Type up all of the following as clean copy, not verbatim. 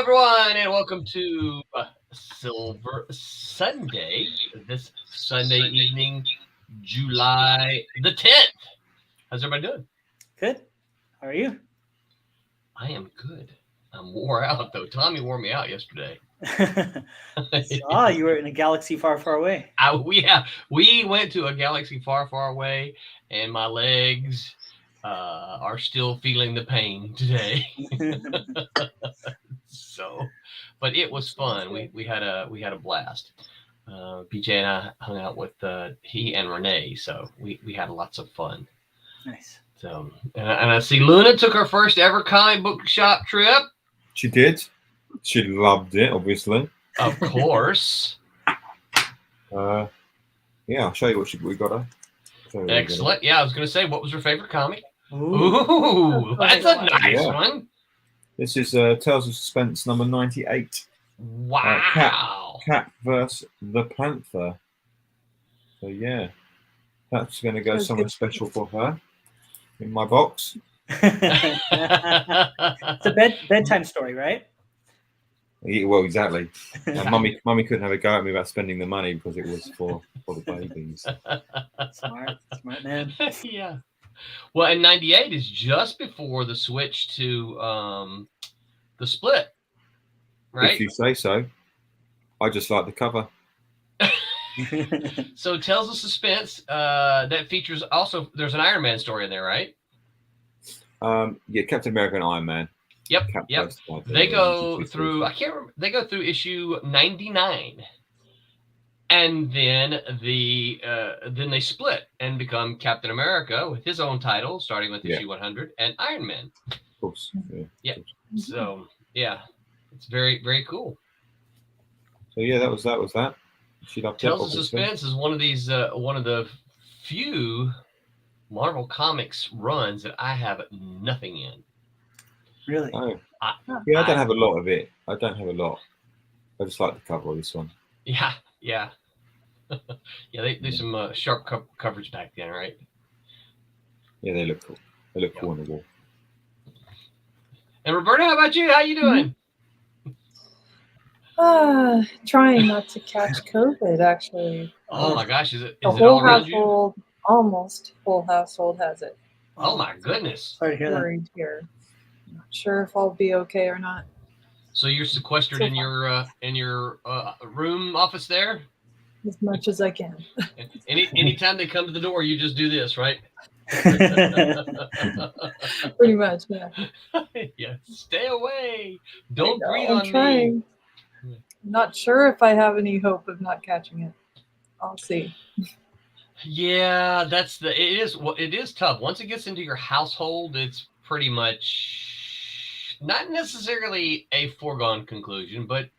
everyone, and welcome to Silver Sunday. This Sunday evening, July the 10th. How's everybody doing? Good. How are you? I am good. I'm wore out though. Tommy wore me out yesterday. You were in a galaxy far, far away. We went to a galaxy far, far away, and my legs are still feeling the pain today. So, but it was fun. We had a blast. BJ and I hung out with he and Renee, so we had lots of fun. Nice. So, and I see Luna took her first ever comic book shop trip. She did. She loved it, obviously. Of course. Yeah, I'll show you what we got her. Excellent. Yeah, I was going to say, what was her favorite comic? Ooh, that's a nice one. This is Tales of Suspense number 98. Wow. Cat vs. the Panther. So yeah, that's going to go somewhere special for her in my box. It's a bedtime story, right? Yeah, well, exactly. Mummy couldn't have a go at me about spending the money because it was for the babies. Smart man. Yeah. Well, and 98 is just before the switch to the split, right? If you say so. I just like the cover. So Tales of Suspense, that features also, there's an Iron Man story in there, right? Yeah, Captain America and Iron Man. Yep. They go through, I can't remember, they go through issue 99. And then then they split and become Captain America with his own title, starting with issue 100, and Iron Man. Of course. Yeah. So yeah, it's very, very cool. So yeah, that was that. She loved Tales of Suspense is one of these one of the few Marvel Comics runs that I have nothing in. Really? Oh. I don't have a lot of it. I don't have a lot. I just like the cover of this one. Yeah. Yeah, there's some sharp coverage back then, right? Yeah, they look cool. They look cool on the wall. And Roberta, how about you? How you doing? Trying not to catch COVID, actually. Oh my gosh, is it the all whole around household, you? Almost whole household has it. Oh my goodness. Sorry to hear that. Worried here. Not sure if I'll be okay or not. So you're sequestered in your room office there? As much as I can. Anytime they come to the door, you just do this, right? Pretty much, yeah. Yeah. Stay away. Don't breathe I'm on trying. me. Not sure if I have any hope of not catching it. I'll see. Yeah, it is tough. Once it gets into your household, it's pretty much not necessarily a foregone conclusion, but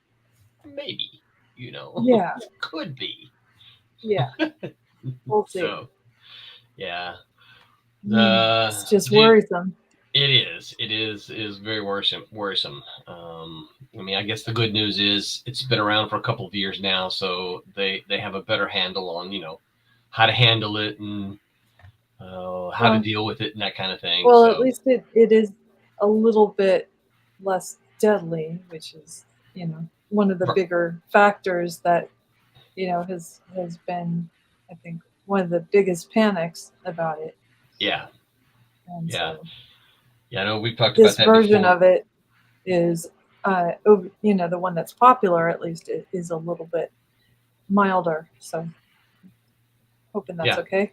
maybe. Yeah. Could be. Yeah. We'll see. So, yeah. It's just worrisome. It is very worrisome. I mean, I guess the good news is it's been around for a couple of years now, so they have a better handle on, how to handle it and how to deal with it and that kind of thing. Well, at least it is a little bit less deadly, which is, one of the bigger factors that, has been, I think, one of the biggest panics about it. Yeah. And yeah. So yeah, I know we've talked about that before. This version of it is, the one that's popular, at least, is a little bit milder. So hoping that's okay.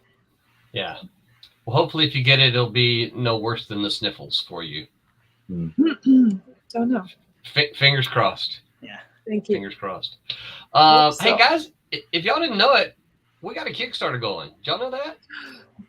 Yeah. Well, hopefully if you get it, it'll be no worse than the sniffles for you. Don't know. Fingers crossed. Yeah. Thank you. Fingers crossed. Hey, guys, if y'all didn't know it, we got a Kickstarter going. Did y'all know that?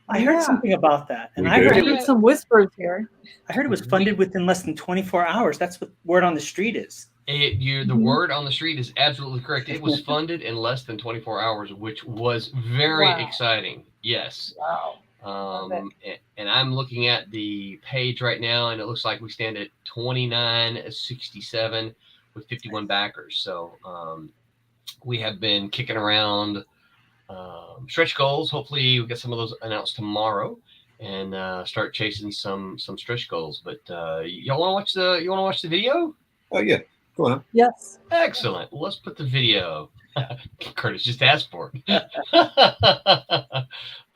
I heard something about that. And I heard some whispers here. I heard it was funded within less than 24 hours. That's what word on the street is. The word on the street is absolutely correct. It was funded in less than 24 hours, which was very exciting. Yes. Wow. And I'm looking at the page right now, and it looks like we stand at 29.67 with 51 backers. So we have been kicking around stretch goals. Hopefully we get some of those announced tomorrow and start chasing some stretch goals. But y'all want to watch the video? Oh yeah. Go on. Yes. Excellent. Let's put the video. Curtis just asked for it.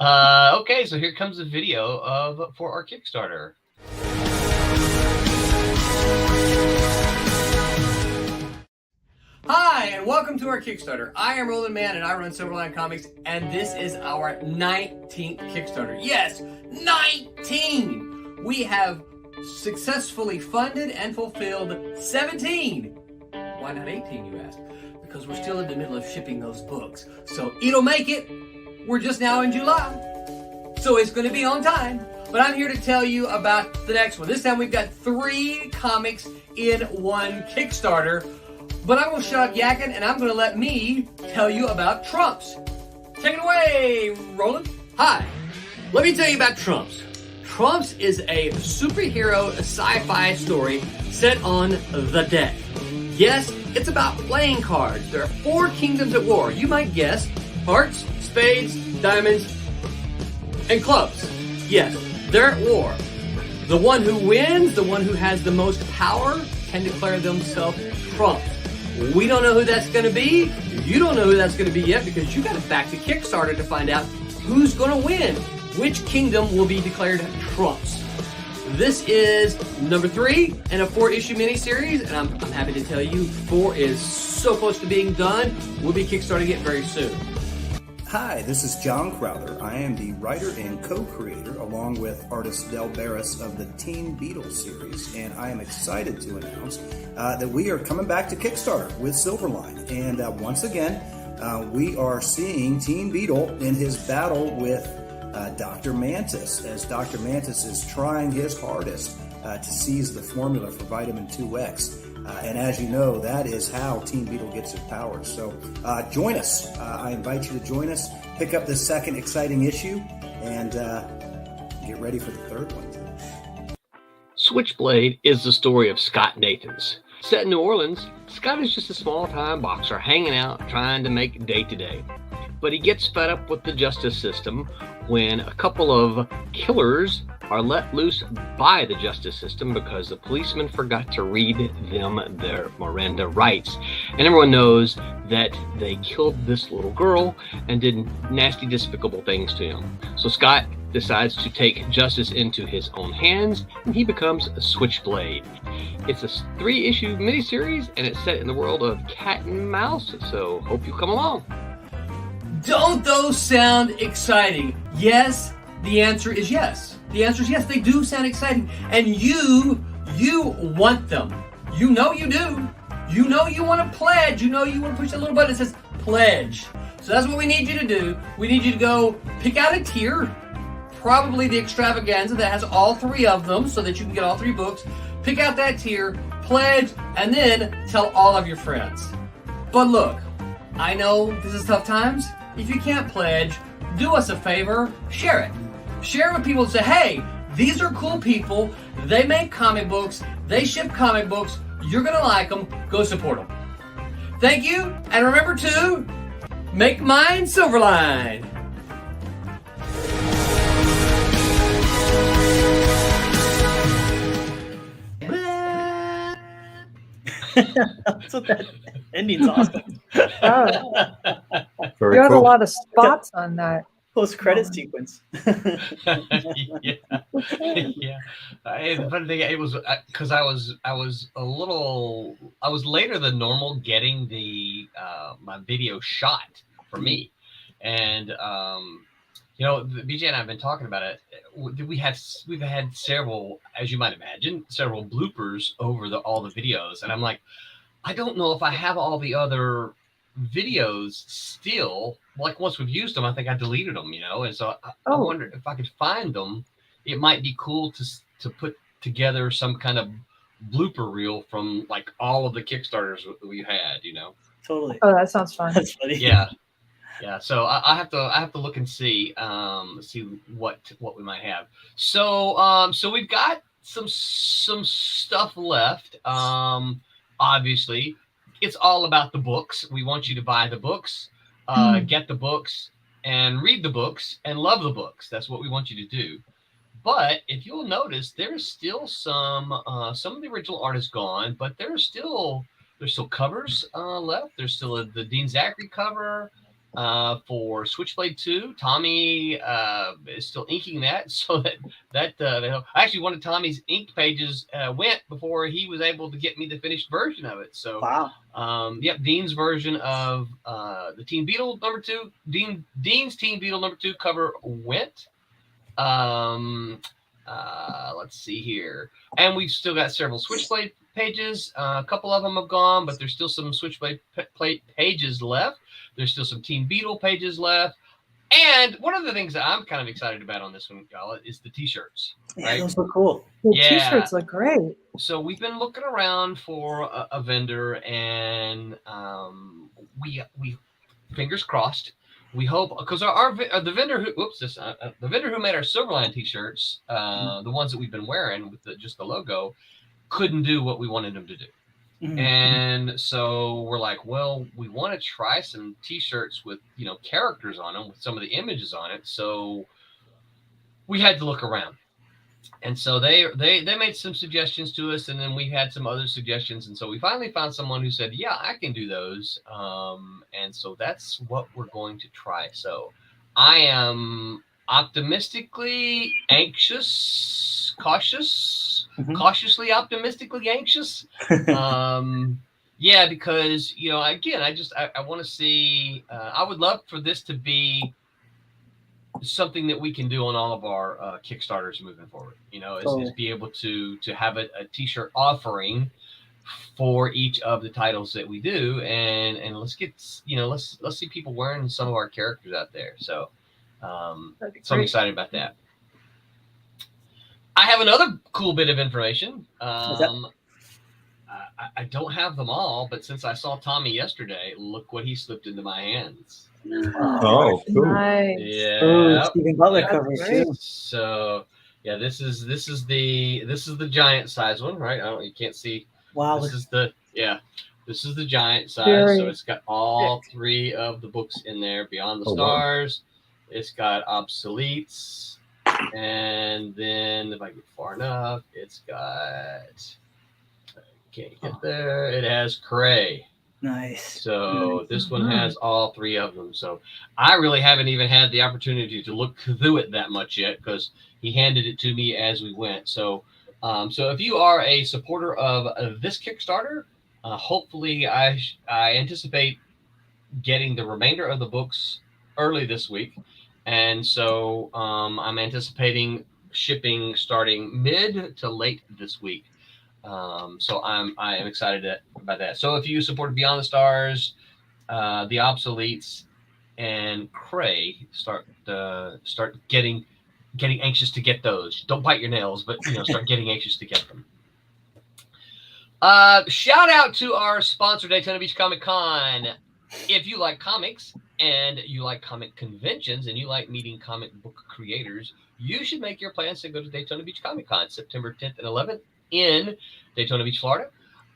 Okay, so here comes the video for our Kickstarter. Hi, and welcome to our Kickstarter. I am Roland Mann, and I run Silverline Comics, and this is our 19th Kickstarter. Yes, 19! We have successfully funded and fulfilled 17. Why not 18, you ask? Because we're still in the middle of shipping those books. So it'll make it. We're just now in July. So it's going to be on time. But I'm here to tell you about the next one. This time we've got 3 comics in one Kickstarter. But I'm going to shut up yakking, and I'm going to let me tell you about Trumps. Take it away, Roland. Hi. Let me tell you about Trumps. Trumps is a superhero sci-fi story set on the deck. Yes, it's about playing cards. There are 4 kingdoms at war. You might guess: hearts, spades, diamonds, and clubs. Yes, they're at war. The one who wins, the one who has the most power, can declare themselves Trump. We don't know who that's going to be. You don't know who that's going to be yet, because you got to back the Kickstarter to find out who's going to win. Which kingdom will be declared Trumps? This is number 3 in a 4-issue miniseries, and I'm happy to tell you 4 is so close to being done. We'll be kickstarting it very soon. Hi, this is John Crowther. I am the writer and co-creator, along with artist Del Barris, of the Teen Beetle series, and I am excited to announce that we are coming back to Kickstarter with Silverline. And once again, we are seeing Teen Beetle in his battle with Dr. Mantis, as Dr. Mantis is trying his hardest to seize the formula for vitamin 2X. And as you know, that is how Teen Beetle gets his powers. So join us. I invite you to join us. Pick up this second exciting issue and get ready for the third one. Switchblade is the story of Scott Nathans. Set in New Orleans, Scott is just a small-time boxer hanging out, trying to make day-to-day. But he gets fed up with the justice system when a couple of killers are let loose by the justice system because the policeman forgot to read them their Miranda rights. And everyone knows that they killed this little girl and did nasty, despicable things to him. So Scott decides to take justice into his own hands, and he becomes a Switchblade. It's a 3-issue miniseries, and it's set in the world of cat and mouse, so hope you come along. Don't those sound exciting? Yes, the answer is yes. The answer is yes, they do sound exciting. And you want them. You know you do. You know you want to pledge. You know you want to push that little button that says pledge. So that's what we need you to do. We need you to go pick out a tier, probably the extravaganza that has all 3 of them so that you can get all 3 books. Pick out that tier, pledge, and then tell all of your friends. But look, I know this is tough times. If you can't pledge, do us a favor, share it. Share it with people and say, hey, these are cool people. They make comic books. They ship comic books. You're going to like them. Go support them. Thank you. And remember to make mine Silverline. So that ending's awesome. Oh, Very you had a cool. lot of spots on that. Post-credit sequence. Yeah. The funny thing, it was because I was later than normal getting the my video shot for me, and you know, BJ and I have been talking about it. We've had several, as you might imagine, several bloopers over all the videos, and I'm like, I don't know if I have all the other videos still. Like, once we've used them, I think I deleted them, you know, and so I wondered if I could find them. It might be cool to put together some kind of blooper reel from like all of the Kickstarters we had, you know. Totally. Oh, that sounds fun. That's funny. Yeah. So I have to look and see what we might have. So we've got some stuff left. Obviously, it's all about the books. We want you to buy the books, get the books, and read the books and love the books. That's what we want you to do. But if you'll notice, there's still some of the original art is gone, but there's still there's still covers left. There's still the Dean Zachary cover for Switchblade 2. Tommy is still inking that, so actually one of Tommy's inked pages went before he was able to get me the finished version of it. So Wow. yep, Dean's version of the Teen Beetle number 2, Dean's Teen Beetle number 2 cover went. Let's see here, and we've still got several Switchblade pages. A couple of them have gone, but there's still some Switchblade pages left. There's still some Teen Beetle pages left. And one of the things that I'm kind of excited about on this one, y'all, is the t-shirts. Yeah, right? those look cool. The Yeah. t-shirts look great. So we've been looking around for a vendor, and we fingers crossed. We hope, because the vendor who made our Silverline t-shirts, the ones that we've been wearing with just the logo, couldn't do what we wanted them to do. Mhm. And so we're like, well, we want to try some t-shirts with, characters on them, with some of the images on it. So we had to look around. And so they made some suggestions to us, and then we had some other suggestions. And so we finally found someone who said, yeah, I can do those. And so that's what we're going to try. So I am optimistically anxious, cautiously optimistically anxious. Yeah, because, again, I want to see, I would love for this to be something that we can do on all of our Kickstarters moving forward, is be able to have a t-shirt offering for each of the titles that we do, and let's get, let's see people wearing some of our characters out there. So I'm excited about that. I have another cool bit of information. I don't have them all, but since I saw Tommy yesterday, look what he slipped into my hands. Oh, cool. Nice. Yeah. Stephen Butler Yeah. covers Great. too. So yeah, this is the giant size one, right? You can't see. Wow. This is the giant size. Very So it's got all 3 of the books in there. Beyond the Oh, Stars. Wow. It's got Obsoletes, and then if I get far enough, it's got. Can't get there. It has Cray. Nice. So this one has all 3 of them. So I really haven't even had the opportunity to look through it that much yet, because he handed it to me as we went. So so if you are a supporter of this Kickstarter, hopefully I anticipate getting the remainder of the books early this week. And so I'm anticipating shipping starting mid to late this week. So I am excited about that. So if you support Beyond the Stars, the Obsoletes, and Cray, start getting anxious to get those. Don't bite your nails, but start getting anxious to get them. Shout out to our sponsor, Daytona Beach Comic Con. If you like comics and you like comic conventions and you like meeting comic book creators, you should make your plans to go to Daytona Beach Comic Con, September 10th and 11th. In Daytona Beach, Florida.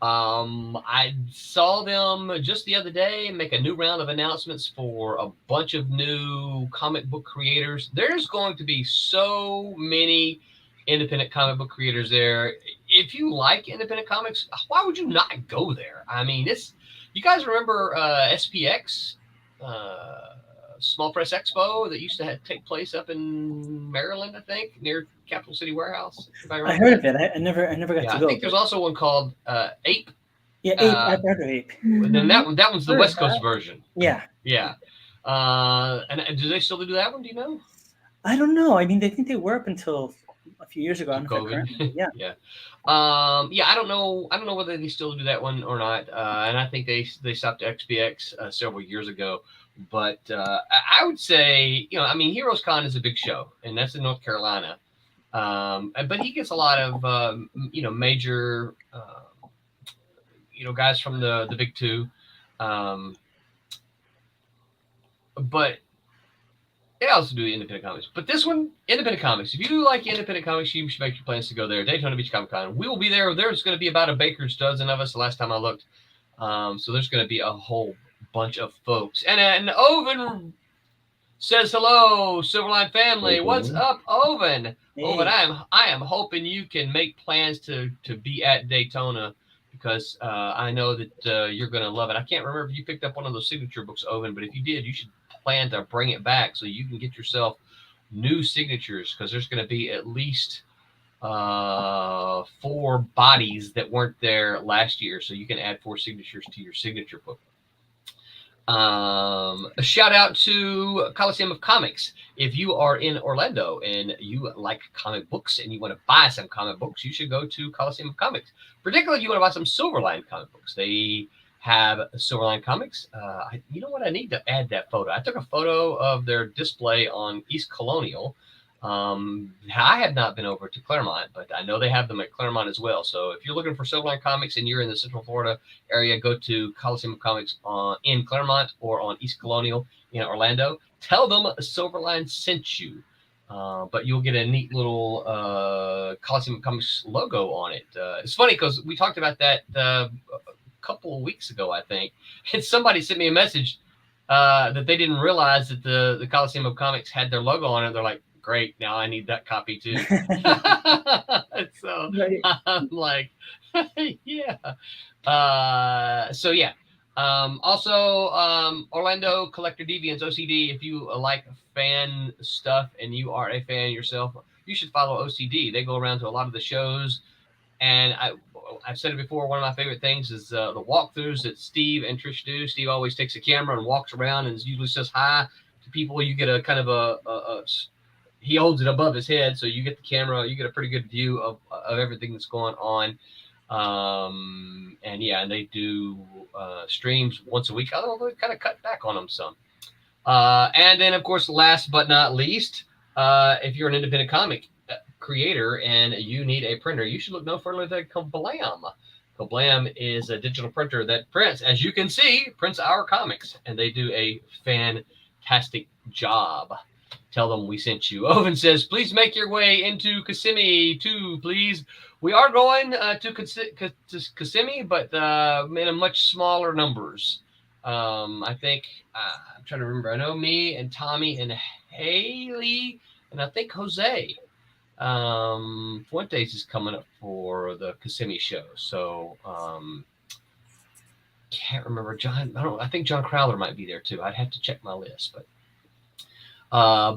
I saw them just the other day make a new round of announcements for a bunch of new comic book creators. There's going to be so many independent comic book creators there. If you like independent comics, why would you not go there? I mean, you guys remember SPX, Small Press Expo that used to take place up in Maryland, I think, near Capital City Warehouse. I heard of it. I never got to go. I think there's also one called Ape. Yeah, Ape. I've heard of Ape. And then that one's the West Coast version. Yeah. Yeah. And do they still do that one? Do you know? I don't know. I mean, I think they were up until a few years ago. I don't know if they're COVID. current. Yeah. Yeah. I don't know whether they still do that one or not. And I think they stopped XPX several years ago. But I would say, Heroes Con is a big show, and that's in North Carolina. But he gets a lot of, major, guys from the big 2. But they also do independent comics. But this one, independent comics. If you like independent comics, you should make your plans to go there. Daytona Beach Comic Con. We will be there. There's going to be about a baker's dozen of us the last time I looked. So there's going to be a whole bunch of folks. And Oven says hello, Silverline family. Hey, what's up, Oven? Hey. Oven, I am hoping you can make plans to be at Daytona, because I know that you're going to love it. I can't remember if you picked up one of those signature books, Owen, but if you did, you should plan to bring it back so you can get yourself new signatures, because there's going to be at least 4 bodies that weren't there last year, so you can add 4 signatures to your signature book. A shout out to Coliseum of Comics. If you are in Orlando and you like comic books and you want to buy some comic books, you should go to Coliseum of Comics. Particularly if you want to buy some Silverline comic books. They have Silverline Comics. You know what? I need to add that photo. I took a photo of their display on East Colonial. I have not been over to Claremont, but I know they have them at Claremont as well. So if you're looking for Silverline Comics and you're in the Central Florida area, go to Coliseum of Comics in Claremont or on East Colonial in Orlando. Tell them Silverline sent you. But you'll get a neat little Coliseum of Comics logo on it. It's funny because we talked about that a couple of weeks ago, I think. And somebody sent me a message that they didn't realize that the Coliseum of Comics had their logo on it. They're like, great, now I need that copy too. So Right. I'm like, yeah. So yeah. Also, Orlando Collector Deviants, OCD. If you like fan stuff and you are a fan yourself, you should follow OCD. They go around to a lot of the shows. And I've said it before, one of my favorite things is the walkthroughs that Steve and Trish do. Steve always takes a camera and walks around and usually says hi to people. You get a kind of he holds it above his head, so you get the camera, you get a pretty good view of everything that's going on. And yeah, and they do streams once a week, although they kind of cut back on them some. And then, of course, last but not least, if you're an independent comic creator and you need a printer, you should look no further than Kablam. Kablam is a digital printer that prints, as you can see, prints our comics, and they do a fantastic job. Tell them we sent you. Owen says, please make your way into Kissimmee too, please. We are going to Kissimmee, but in a much smaller numbers. I think, I'm trying to remember. I know me and Tommy and Haley, and I think Jose Fuentes is coming up for the Kissimmee show. So can't remember. John, I think John Crowther might be there too. I'd have to check my list, but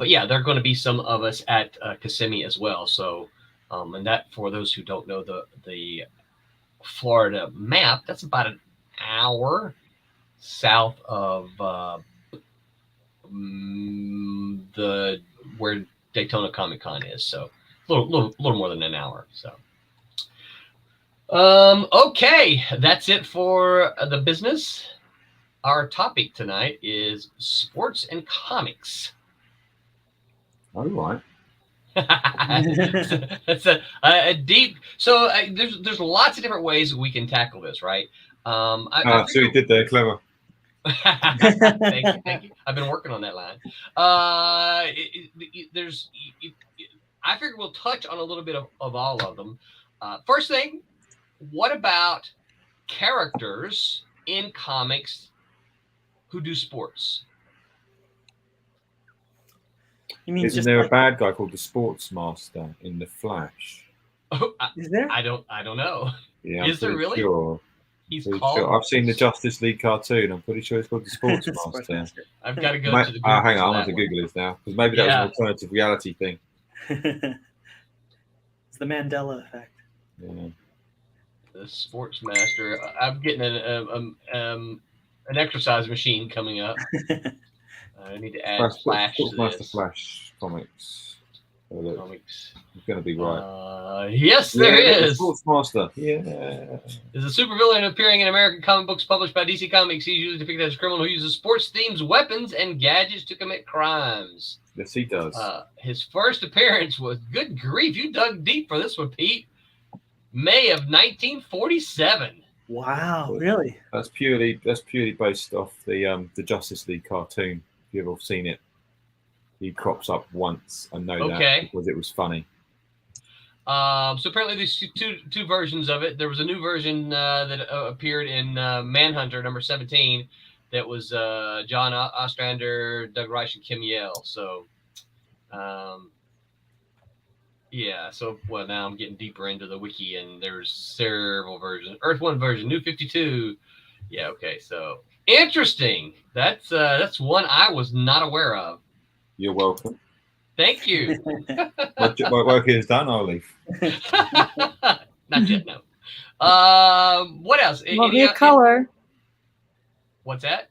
yeah, there are going to be some of us at Kissimmee as well. So, and that, for those who don't know the Florida map, that's about an hour south of where Daytona Comic Con is. So, a little more than an hour. So, okay, that's it for the business. Our topic tonight is sports and comics. All right. That's a deep. So there's lots of different ways we can tackle this, right? So you did there, clever. Thank you. I've been working on that line. I figure we'll touch on a little bit of all of them. First thing, what about characters in comics who do sports? You mean Isn't just there like, a bad guy called the Sports Master in the Flash? Oh, is there? I don't know. Yeah, Is there really? Sure. He's Pretty called. sure. I've seen the Justice League cartoon. I'm pretty sure it's called the Sports Master. I've got to go Hang to the. on, I want to Google this now because maybe that was an alternative reality thing. It's the Mandela effect. Yeah. The Sports Master. I'm getting an exercise machine coming up. I need to add Flash to Sports Master this. Flash comics. Oh, look, Comics. it's going to be right. Yes, there is. Sports Master. Yeah. Is a supervillain appearing in American comic books published by DC Comics. He's usually depicted as a criminal who uses sports-themed weapons and gadgets to commit crimes. Yes, he does. His first appearance was, good grief, you dug deep for this one, Pete. May of 1947. Wow, really? That's purely based off the Justice League cartoon. If you've ever seen it, he crops up once. I know that because it was funny. So apparently there's two versions of it. There was a new version that appeared in Manhunter number 17 that was John Ostrander, Doug Reich, and Kim Yale. So Yeah, so well now I'm getting deeper into the wiki, and there's several versions. Earth 1 version, New 52. Yeah, okay, so interesting. That's one I was not aware of. You're welcome. Thank you. My work is done. I'll leave. Not yet, no. What else? You want me a color? What's that?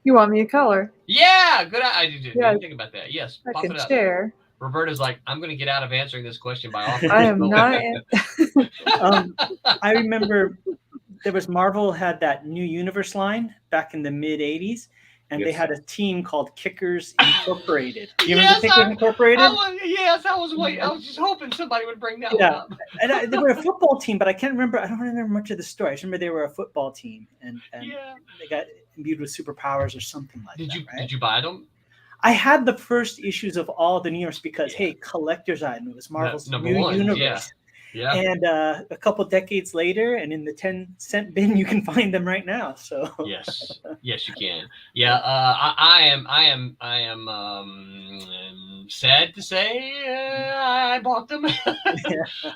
You want me a color? Yeah, good. I didn't Yeah. think about that. Yes, I pop can it up. share. Roberta's like, I'm going to get out of answering this question by offering. I am not. I remember there was Marvel had that New Universe line back in the mid '80s, and they Yes. had a team called Kickers Incorporated. Do you Yes, remember Kickers Incorporated? I was waiting. I was just hoping somebody would bring that one Yeah. up. And they were a football team, but I can't remember. I don't remember much of the story. I just remember they were a football team, and Yeah. they got imbued with superpowers or something like that. Right? Did you buy them? I had the first issues of all the New Yorks because, Yeah. hey, collector's item. It was Marvel's Number New one, Universe. Yeah. And a couple decades later, and in the 10-cent bin, you can find them right now. So Yes, you can. Yeah, I am sad to say I bought them.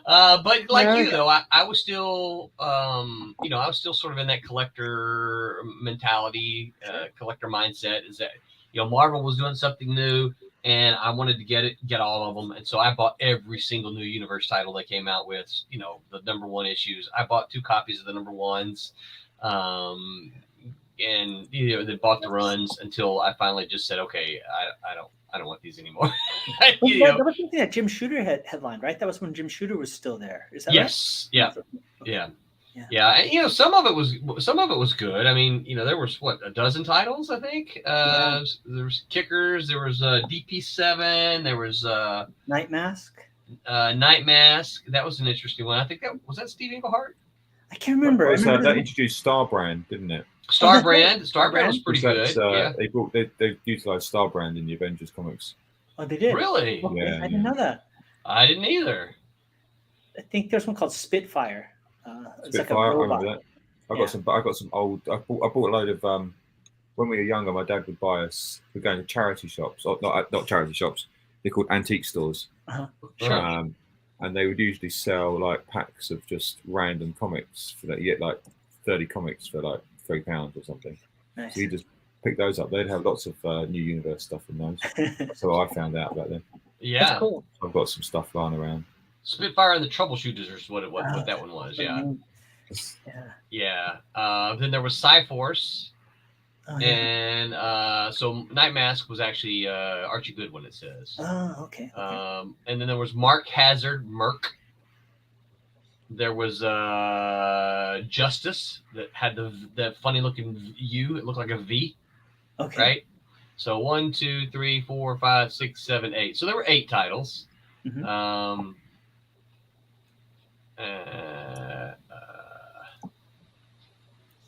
But like you though, I was still I was still sort of in that collector mentality, collector mindset. Is that Marvel was doing something new, and I wanted to get all of them, and so I bought every single new universe title they came out with. The number one issues. I bought 2 copies of the number ones, and they bought the runs until I finally just said, okay, I don't want these anymore. that was something that Jim Shooter had headlined, right? That was when Jim Shooter was still there. Is that yes, right? Yeah. And some of it was good. I mean, there was a dozen titles, I think. There was Kickers, there was DP7, there was Night Mask. Night Mask. That was an interesting one. I think that was Steve Englehart. I can't remember. That introduced Star Brand, didn't it? Star Brand was pretty good. Yeah. They utilized Star Brand in the Avengers comics. Oh, they did. Really? Okay. Yeah, I didn't know that. I didn't either. I think there's one called Spitfire. It's like a Spitfire, I robot. remember that. I got some old. I bought a load of. When we were younger, my dad would buy us. We're going to charity shops, or not charity shops. They're called antique stores. Sure. And they would usually sell like packs of just random comics for that. You get like 30 comics for like £3 or something. Nice. So you just pick those up. They'd have lots of new universe stuff in those. So I found out about them. Yeah. That's cool. I've got some stuff lying around. Spitfire and the Troubleshooters is what that one was. Yeah. Then there was Cyforce. Oh, yeah. And so Night Mask was actually Archie Goodwin, it says. Oh, okay. And then there was Mark Hazard, Merc. There was Justice that had the funny looking U. It looked like a V. Okay. Right. So 1, 2, 3, 4, 5, 6, 7, 8. So there were 8 titles. Mm-hmm.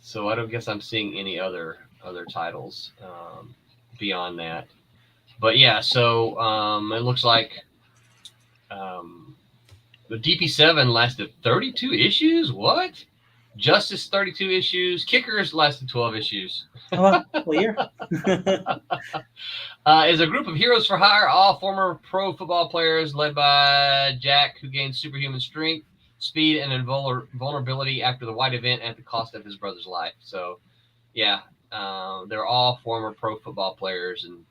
So I don't guess I'm seeing any other titles beyond that. But yeah, so it looks like the DP7 lasted 32 issues. What? Justice 32 issues. Kickers lasted 12 issues. Well, year. Is a group of heroes for hire, all former pro football players, led by Jack, who gained superhuman strength, speed, and invulnerability after the white event at the cost of his brother's life. So, yeah, they're all former pro football players, and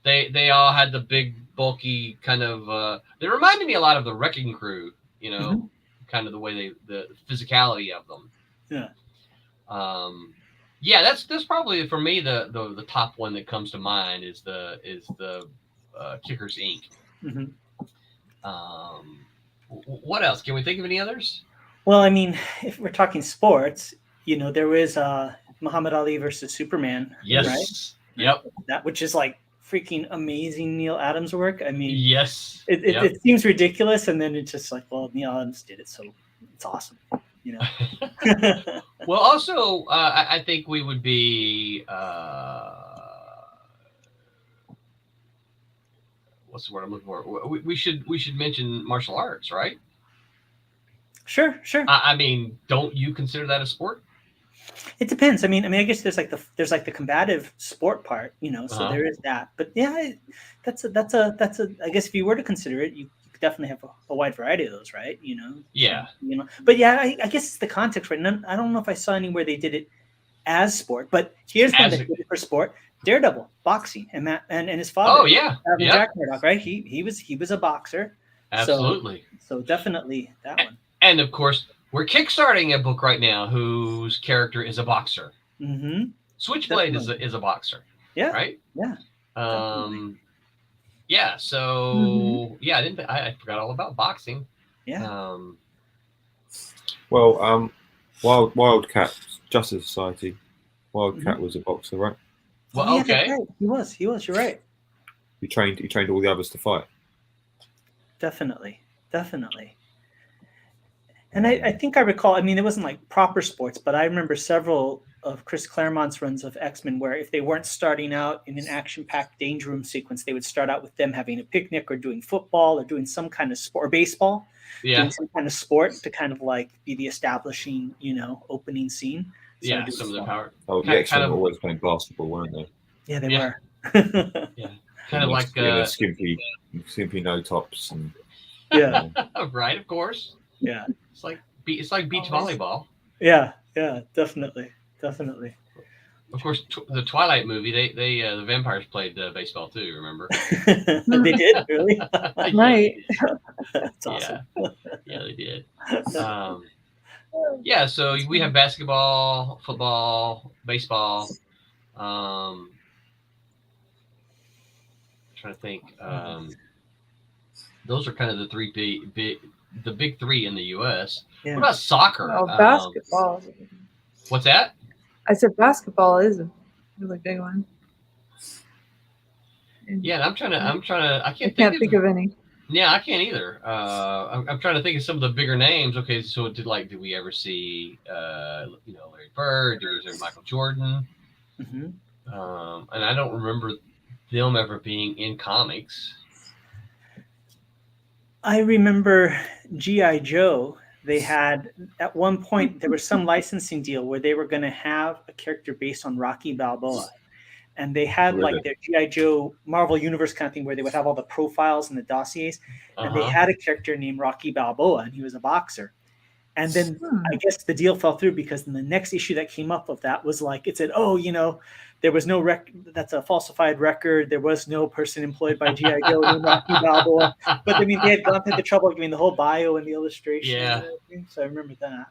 they all had the big, bulky kind of. They reminded me a lot of the Wrecking Crew, kind of the way the physicality of them. Yeah. Yeah, that's probably for me the top one that comes to mind is the Kickers Inc. Mm-hmm. What else? Can we think of any others? Well, I mean, if we're talking sports, there is Muhammad Ali versus Superman. Yes. Right? Yep. That which is like freaking amazing Neil Adams work. I mean, yes. It seems ridiculous, and then it's just like, well, Neil Adams did it, so it's awesome. Well, also, I think we would be what's the word I'm looking for? We should mention martial arts, right? Sure. I mean, don't you consider that a sport? It depends. I mean, I guess there's like the combative sport part, so there is that. But yeah, that's a. I guess if you were to consider it, you could definitely have a wide variety of those, right? Yeah. But yeah, I guess it's the context, right? I don't know if I saw anywhere they did it as sport, but here's one that did it for sport: Daredevil, boxing, and his father. Oh yeah, Jack Murdoch, right? He was a boxer. Absolutely. So definitely that one. And of course, we're kickstarting a book right now whose character is a boxer. Mm-hmm. Switchblade is a boxer. Yeah. Right. Yeah. Yeah. So yeah, I forgot all about boxing. Yeah. Wildcat Justice Society. Wildcat was a boxer, right? Well, yeah, okay. Right. He was. You're right. He trained all the others to fight. Definitely. And I think I recall, I mean, it wasn't like proper sports, but I remember several of Chris Claremont's runs of X-Men where if they weren't starting out in an action-packed Danger Room sequence, they would start out with them having a picnic or doing football or doing some kind of sport, or baseball, doing some kind of sport to kind of like be the establishing, opening scene. So some of the power. Oh, the X-Men were always playing basketball, weren't they? Yeah, they were. Yeah, kind of like skimpy no tops and right, of course. Yeah, it's like beach volleyball. Yeah, definitely. Of course, the Twilight movie, they the vampires played baseball too. Remember? They did, really? Right. That's awesome. Yeah, they did. Yeah, so we have basketball, football, baseball. Trying to think. Those are kind of the big three in the U.S. Yeah. What about soccer? Oh, basketball. What's that? I said basketball is a really big one. Yeah, I'm trying to. I can't think of any. Yeah, I can't either. I'm trying to think of some of the bigger names. Okay, so did we ever see Larry Bird? Or is there Michael Jordan? Mm-hmm. And I don't remember them ever being in comics. I remember G.I. Joe. They had at one point there was some licensing deal where they were going to have a character based on Rocky Balboa. And they had like their G.I. Joe Marvel Universe kind of thing where they would have all the profiles and the dossiers. And they had a character named Rocky Balboa, and he was a boxer. And then I guess the deal fell through because in the next issue that came up of that was like, it said, there was no that's a falsified record. There was no person employed by G.I. Joe named Rocky Balboa. But I mean, they had gone through the trouble of giving the whole bio and the illustration. Yeah. So I remember that.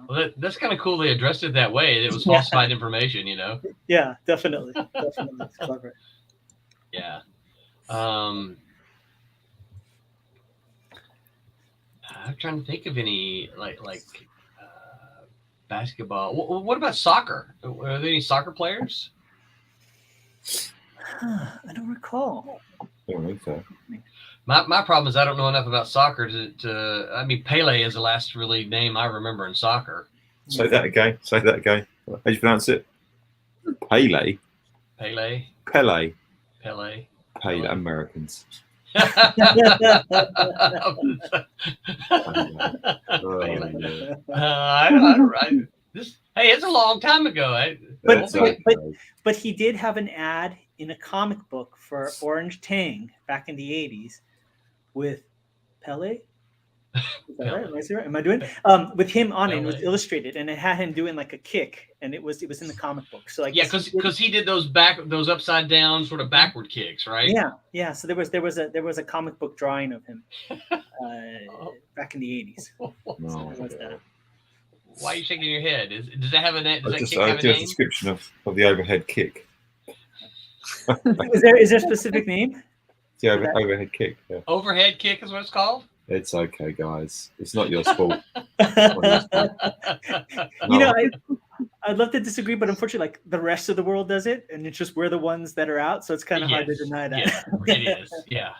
Well, that's kind of cool. They addressed it that way. It was falsified information, Yeah, definitely. It's clever. Yeah. I'm trying to think of any like basketball. What about soccer? Are there any soccer players? I don't recall. I don't think so. My problem is I don't know enough about soccer I mean, Pele is the last really name I remember in soccer. Say that again. How do you pronounce it? Pele. Americans. Hey, it's a long time ago. But he did have an ad in a comic book for Orange Tang back in the 80s with Pele. Is that right? Am I doing? With him on it, it was illustrated, and it had him doing like a kick, and it was in the comic book. So because he did those upside down sort of backward kicks, right? Yeah. So there was a comic book drawing of him back in the 80s. Why are you shaking your head? Does that have a name? I do a description of the overhead kick. Is there a specific name? The overhead kick. Yeah. Overhead kick is what it's called? It's okay, guys. It's not your sport. I'd love to disagree, but unfortunately, like the rest of the world does it, and it's just we're the ones that are out, so it's kind of hard to deny that. Yeah, it is. Yeah.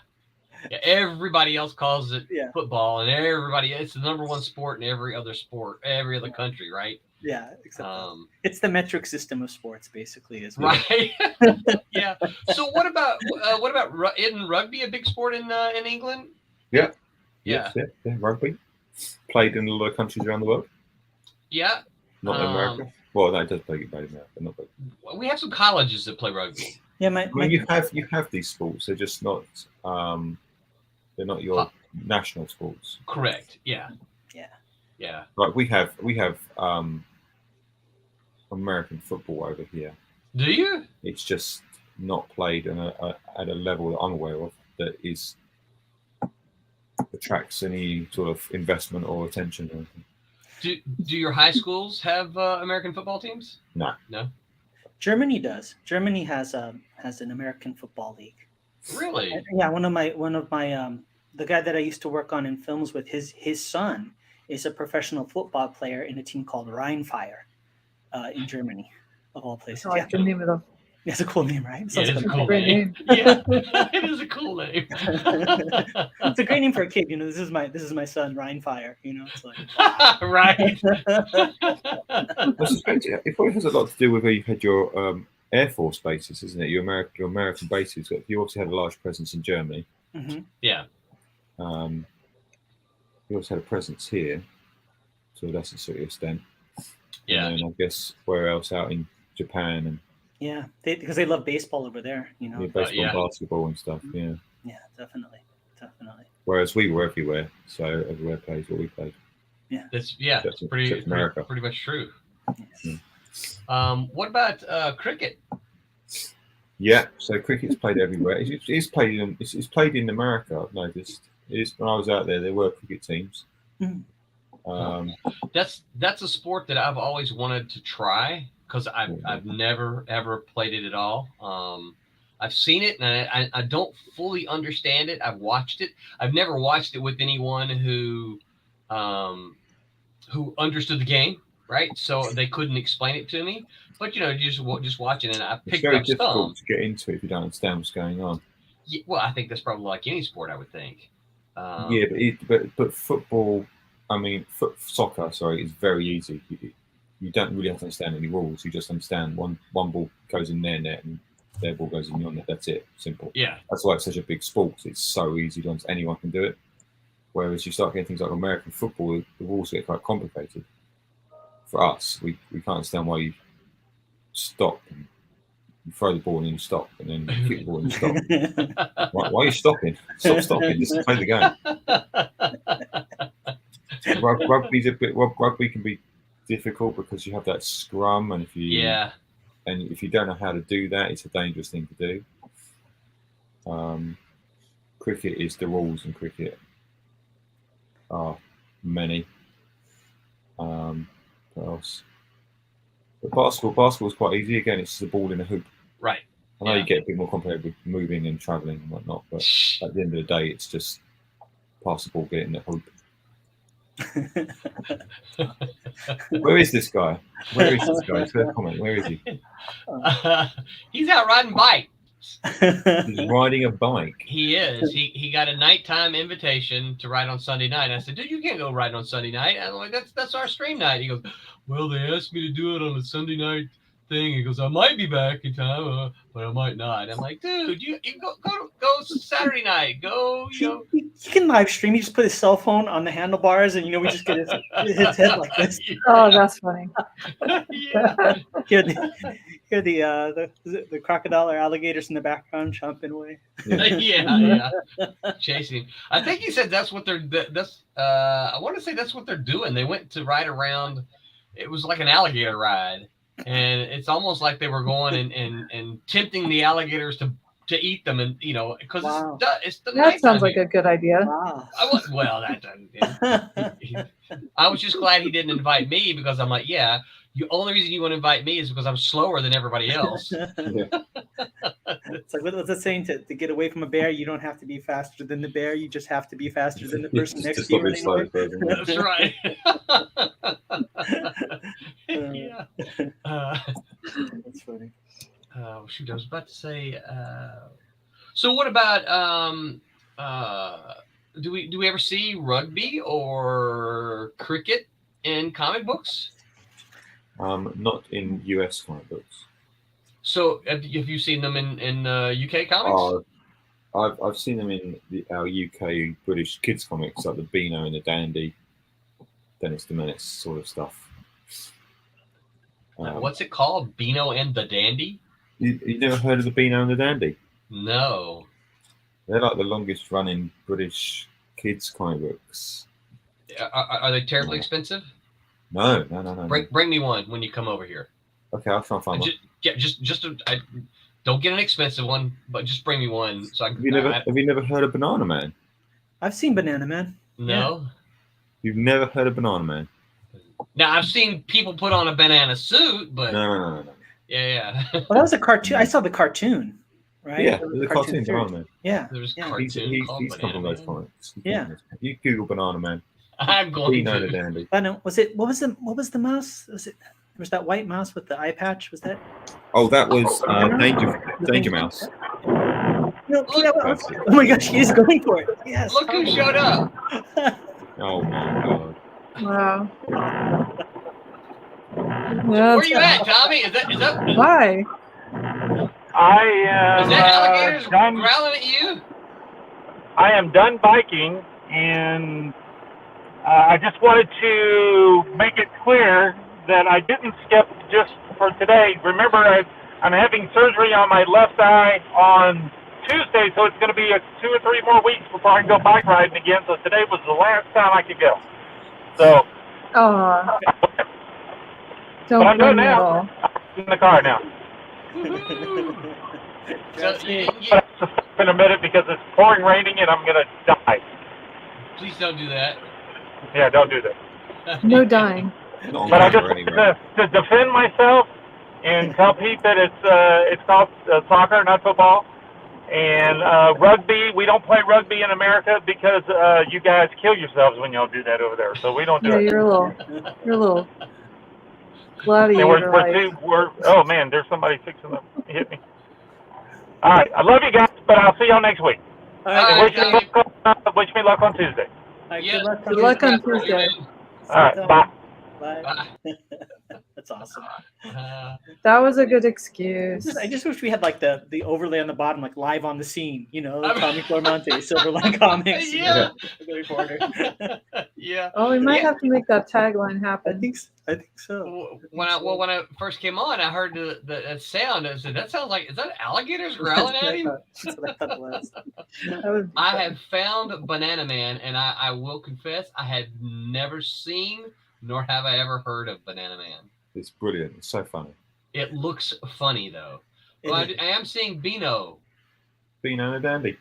Everybody else calls it football, and it's the number one sport in every other country, right? Yeah, except it's the metric system of sports, basically, is right. Yeah. So what about isn't rugby a big sport in England? Yeah. Yeah, rugby played in a lot of countries around the world. Yeah, not in America. Well, no, it does play in America, but not. We have some colleges that play rugby. Yeah, you have these sports. They're just not. They're not your national sports. Correct. Yeah. Yeah. Yeah. Like we have American football over here. Do you? It's just not played at a level that I'm aware of that attracts any sort of investment or attention. Or anything. Do your high schools have American football teams? No. Germany does. Germany has an American football league. Really? Yeah, one of my the guy that I used to work on in films with, his son is a professional football player in a team called Rheinfire in Germany, of all places. I like the name of the. It's a cool name, right? Yeah, it is a cool Great name. name. Yeah, it is a cool name. It's a great name for a kid. This is my son, Rheinfire. It's like Right. I suspect it probably has a lot to do with where you had your Air Force bases, isn't it? Your American bases. You obviously had a large presence in Germany. Mm-hmm. Yeah. You also had a presence here to a lesser sort of extent. Yeah. And I guess where else out in Japan and because they love baseball over there. baseball, and basketball and stuff. Yeah. Yeah, definitely. Whereas we were everywhere, so everywhere plays what we played. Yeah. It's pretty much true. Yes. What about cricket? Yeah, so cricket's played everywhere. It's played in America. I've noticed. When I was out there were cricket teams. Mm. That's a sport that I've always wanted to try because I've never ever played it at all. I've seen it and I don't fully understand it. I've watched it. I've never watched it with anyone who understood the game, right? So they couldn't explain it to me. But just watching it, I picked up some. It's very difficult to get into it if you don't understand what's going on. Yeah, well, I think that's probably like any sport, I would think. But football, soccer, is very easy. You don't really have to understand any rules. You just understand one ball goes in their net and their ball goes in your net. That's it. Simple. Yeah. That's why it's such a big sport. It's so easy to understand. Anyone can do it. Whereas you start getting things like American football, the rules get quite complicated. For us, we can't understand why you stop and you throw the ball and you stop, and then you kick the ball and you stop. Why are you stopping? Stop stopping. Just play the game. Rugby can be difficult because you have that scrum, and if you don't know how to do that, it's a dangerous thing to do. Cricket is the rules in cricket are many. What else? But basketball is quite easy. Again, it's just a ball in a hoop. Right. I know you get a bit more complicated with moving and traveling and whatnot, but at the end of the day, it's just pass the ball, get in the hoop. Where is this guy? Where is he? He's out riding bike. He's riding a bike. He is. He got a nighttime invitation to ride on Sunday night. I said, dude, you can't go ride on Sunday night. I'm like, that's our stream night. He goes, well, they asked me to do it on a Sunday night thing. He goes, I might be back in time, but I might not. I'm like, dude, you go Saturday night. Go, He can live stream. He just put his cell phone on the handlebars, and we just get his head like this. Oh, that's funny. Yeah. Hear the crocodile or alligators in the background chomping away. Yeah. Chasing. I think he said that's what they're. I want to say that's what they're doing. They went to ride around. It was like an alligator ride, and it's almost like they were going and tempting the alligators to eat them, and because it's the that sounds like a good idea. Wow. That doesn't. I was just glad he didn't invite me because I'm like, the only reason you want to invite me is because I'm slower than everybody else. It's like, what's it saying? To get away from a bear, you don't have to be faster than the bear. You just have to be faster than the person next to you. That's right. That's funny. Shoot, I was about to say. So what about do we ever see rugby or cricket in comic books? Not in US comic books. So have you seen them in UK comics? I've seen them in our UK British kids comics, like the Beano and the Dandy, Dennis the Menace sort of stuff. What's it called? Beano and the Dandy? You never heard of the Beano and the Dandy? No. They're like the longest running British kids comic books. Are they terribly expensive? No. Bring me one when you come over here. Okay, I'll try and find one. Don't get an expensive one, but just bring me one. So Have you never heard of Banana Man? I've seen Banana Man. No. Yeah. You've never heard of Banana Man? Now I've seen people put on a banana suit, but No. yeah. Well, that was a cartoon. I saw the cartoon, right? Yeah, there's a cartoon Banana Man. Yeah. There's yeah. He's come from those comics. Yeah. You Google Banana Man. I'm going Dino the to. Dandy. I know. Was it? What was the mouse? Was that white mouse with the eye patch? Was that? Oh, that was Danger Mouse. No, oh my gosh, he's going for it. Yes. Look who showed up. Oh my god. Wow. Where are you at, Tommy? Is that Hi. I am is that alligators done. growling at you? I am done biking, and I just wanted to make it clear that I didn't skip just for today. Remember, I'm having surgery on my left eye on Tuesday, so it's going to be 2 or 3 more weeks before I can go bike riding again. So today was the last time I could go. So. Oh. But I'm Don't good at now. all. I'm in the car now. In a minute because it's pouring raining and I'm going to die. Please don't do that. Yeah, don't do that. No dying. But I just to defend myself and tell Pete that it's called soccer, not football. And rugby, we don't play rugby in America because you guys kill yourselves when y'all do that over there. So we don't do it. You're a little gladiator. Oh man, there's somebody fixing to hit me. All right, I love you guys, but I'll see y'all next week. All right. Wish me luck on Tuesday. Yeah. Good luck on Tuesday. All right, bye. Bye. That's awesome. That was a good excuse. I just wish we had like the overlay on the bottom, like live on the scene. Tommy Flormonte, Silverline Comics. Yeah. The reporter. Yeah. Oh, we might have to make that tagline I happen. think so. When I first came on, I heard the sound. I said, "That sounds like, is that alligators growling at him?" That's what I thought it was. I have found Banana Man, and I will confess, I had never seen nor have I ever heard of Banana Man. It's brilliant. It's so funny. It looks funny though. Well, I am seeing Beano. Beano and Dandy.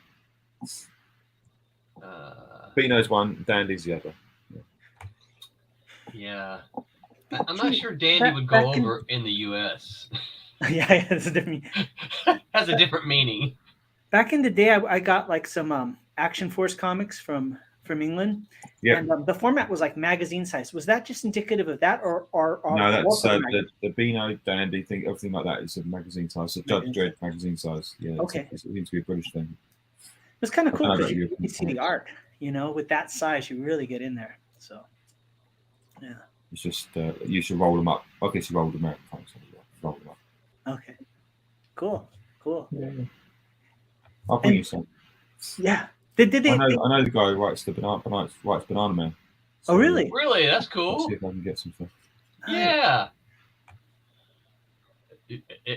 Beano's one, Dandy's the other. Yeah. I'm not sure Dandy would go over in the U.S. Yeah, that's a different. Has a different meaning. Back in the day, I got like some Action Force comics from England. Yeah. And the format was like magazine size. Was that just indicative of that, or no? That's the Beano, Dandy thing. Everything like that is a magazine size. So Judge Dredd magazine size. Yeah. Okay. It seems to be a British thing. It's kind of cool because you see the art. With that size, you really get in there. So. Yeah. It's just you should roll them up. I guess you rolled American comics. Roll them up. Okay. Cool. Yeah. I'll bring you some. Yeah. Did they? I know the guy who writes Banana Man. So, oh really? Really? That's cool. Let's see if I can get some stuff. Yeah.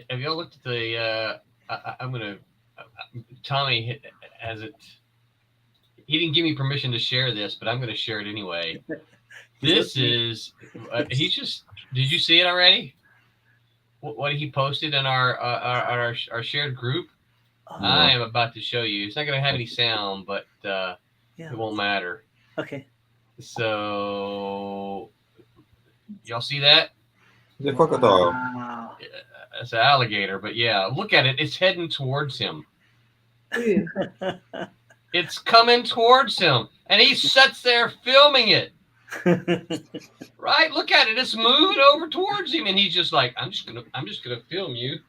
Have y'all looked at the? I'm gonna. Tommy has it. He didn't give me permission to share this, but I'm going to share it anyway. This is. He just. Did you see it already? What he posted in our shared group. I am about to show you. It's not going to have any sound, but it won't matter. Okay. So, y'all see that? It's a crocodile. Wow. It's an alligator, but yeah, look at it. It's heading towards him. It's coming towards him, and he sits there filming it. Right? Look at it. It's moving over towards him, and he's just like, "I'm just gonna film you."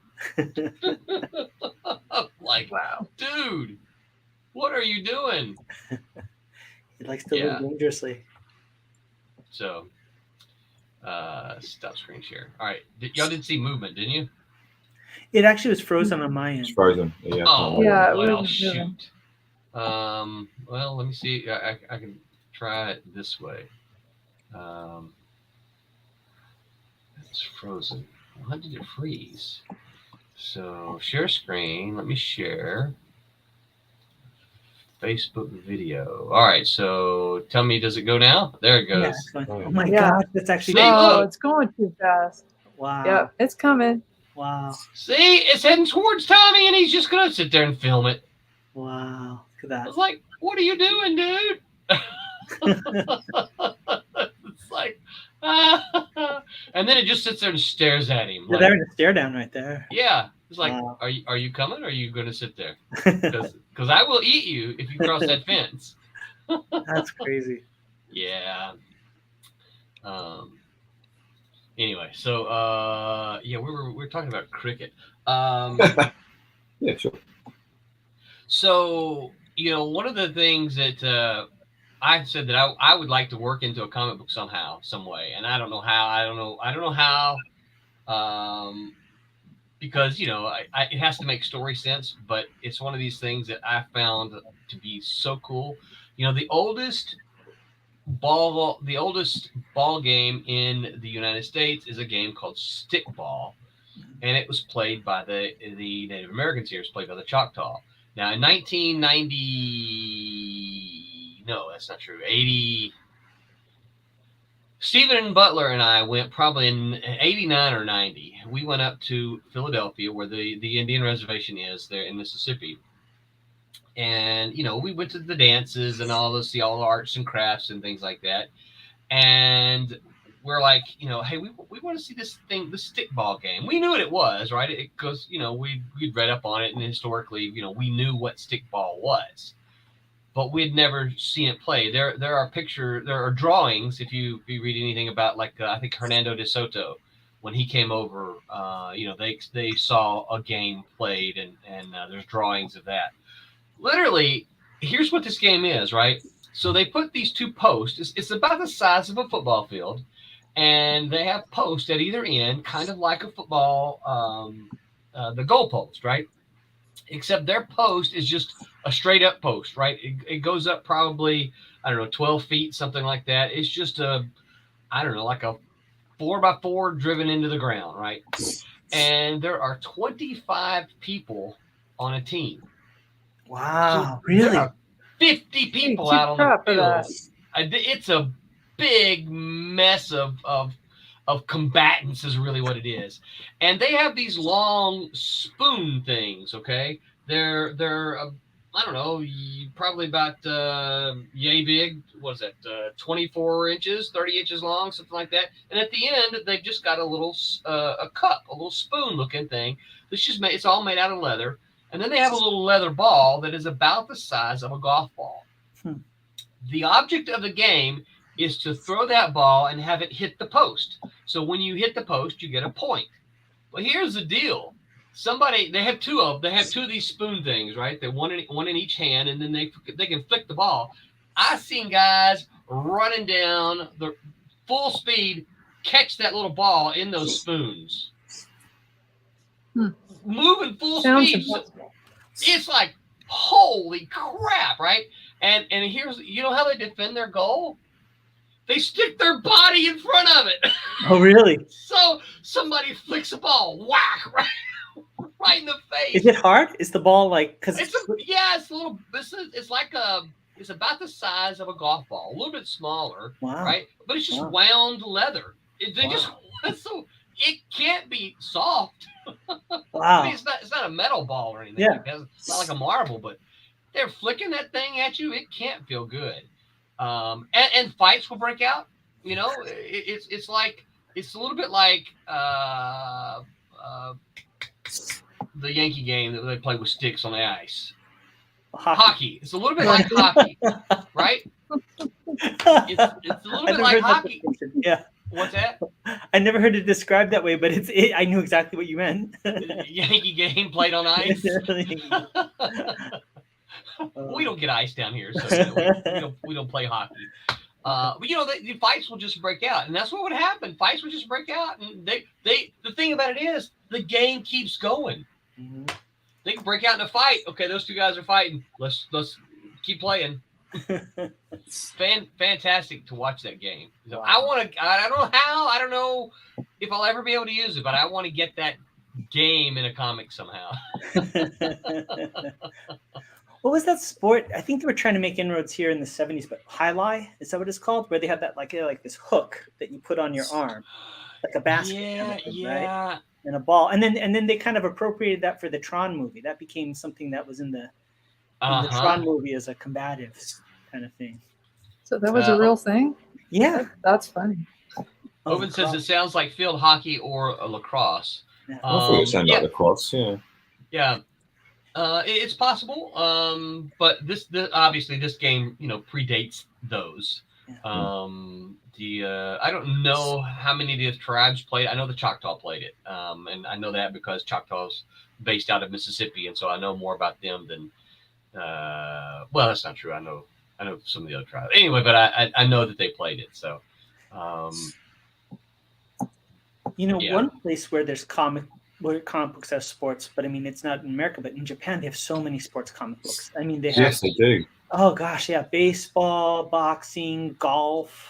Like, wow, dude, what are you doing? He likes to live dangerously. So, stop screen share. All right, y'all did see movement, didn't you? It actually was frozen on my end. It's frozen. Yeah. Oh, yeah. Well, shoot. Well, let me see. I can try it this way. It's frozen. How did it freeze? So share screen. Let me share. Facebook video. All right, so tell me, does it go now? There it Yeah, goes. it's going, oh my Yeah. gosh, that's actually See, Oh, look. it's going too fast. wow. Yep, it's coming. Wow. See, it's heading towards Tommy, and he's just gonna sit there and film it. Wow. Look I at was like, "What are you doing, dude?" It's like, and then it just sits there and stares at him. You're Like, there in a stare down right there. yeah, it's like, Wow. are you coming? Or are you gonna sit there? Because I will eat you if you cross that fence. That's crazy. Yeah. Anyway, so yeah, we were talking about cricket. Yeah, sure. So one of the things that I said that I would like to work into a comic book somehow, some way, and I don't know how. I don't know how. Because it has to make story sense, but it's one of these things that I found to be so cool. The oldest ball game in the United States is a game called stickball, and it was played by the Native Americans here. It was played by the Choctaw. Now in 1990, no, that's not true. 80. Stephen Butler and I went probably in 89 or 90. We went up to Philadelphia, where the Indian reservation is there in Mississippi. And, we went to the dances and all see all the arts and crafts and things like that. And we're like, hey, we want to see this stickball game. We knew what it was, right? Because, we'd read up on it, and historically, we knew what stickball was. But we'd never seen it play. There are drawings. If you read anything about, like, I think Hernando de Soto, when he came over, they saw a game played, and there's drawings of that. Literally, here's what this game is, right? So they put these two posts. It's about the size of a football field, and they have posts at either end, kind of like a football, the goal post, right? Except their post is just a straight up post, right? It goes up probably, 12 feet, something like that. It's just like a 4x4 driven into the ground, right? And there are 25 people on a team. Wow, So really? There are 50 people out on the field. It's a big mess of combatants is really what it is. And they have these long spoon things, okay? They're I don't know, probably about yay big. What is that? 24 inches, 30 inches long, something like that. And at the end, they've just got a little a cup, a little spoon looking thing. It's all made out of leather. And then they have a little leather ball that is about the size of a golf ball. The object of the game is to throw that ball and have it hit the post. So when you hit the post, you get a point. Well, here's the deal. They have two of these spoon things, right? They one in each hand, and then they can flick the ball. I've seen guys running down the full speed, catch that little ball in those spoons. Moving full speed. It's like, holy crap, right? And here's, how they defend their goal? They stick their body in front of it. Oh, really? So somebody flicks a ball, whack, right in the face. Is it hard? Is the ball like? It's a little. It's about the size of a golf ball, a little bit smaller, right? But it's just wound leather. So it can't be soft. Wow. I mean, it's not a metal ball or anything. Yeah. It's not like a marble, but they're flicking that thing at you. It can't feel good. And fights will break out. It's a little bit like the Yankee game that they play with sticks on the ice. Hockey. It's a little bit like hockey, right? It's a little bit like hockey. Yeah. What's that? I never heard it described that way, but I knew exactly what you meant. Yankee game played on ice. We don't get ice down here, so we don't play hockey. But the fights will just break out, and that's what would happen. Fights would just break out, and the thing about it is the game keeps going. Mm-hmm. They can break out in a fight. Okay, those two guys are fighting. Let's keep playing. Fantastic to watch that game. So wow. I don't know if I'll ever be able to use it, but I want to get that game in a comic somehow. What was that sport? I think they were trying to make inroads here in the 70s, but highlight, is that what it's called? Where they have that like this hook that you put on your arm, like a basket kind of thing, right? And a ball. And then they kind of appropriated that for the Tron movie. That became something that was in the Tron movie as a combative kind of thing. So that was a real thing? Yeah. That's funny. Owen says it sounds like field hockey or a lacrosse. Yeah. I thought it sounded like lacrosse, yeah. Yeah. It's possible, but this obviously this game predates those. I don't know how many of the tribes played. I know the Choctaw played it, and I know that because Choctaw's based out of Mississippi, and so I know more about them than. Well, that's not true. I know some of the other tribes anyway, but I know that they played it. So, one place where there's comic books have sports, but I mean, it's not in America, but in Japan, they have so many sports comic books. I mean, they have. Yes, they do. Oh gosh, yeah, baseball, boxing, golf,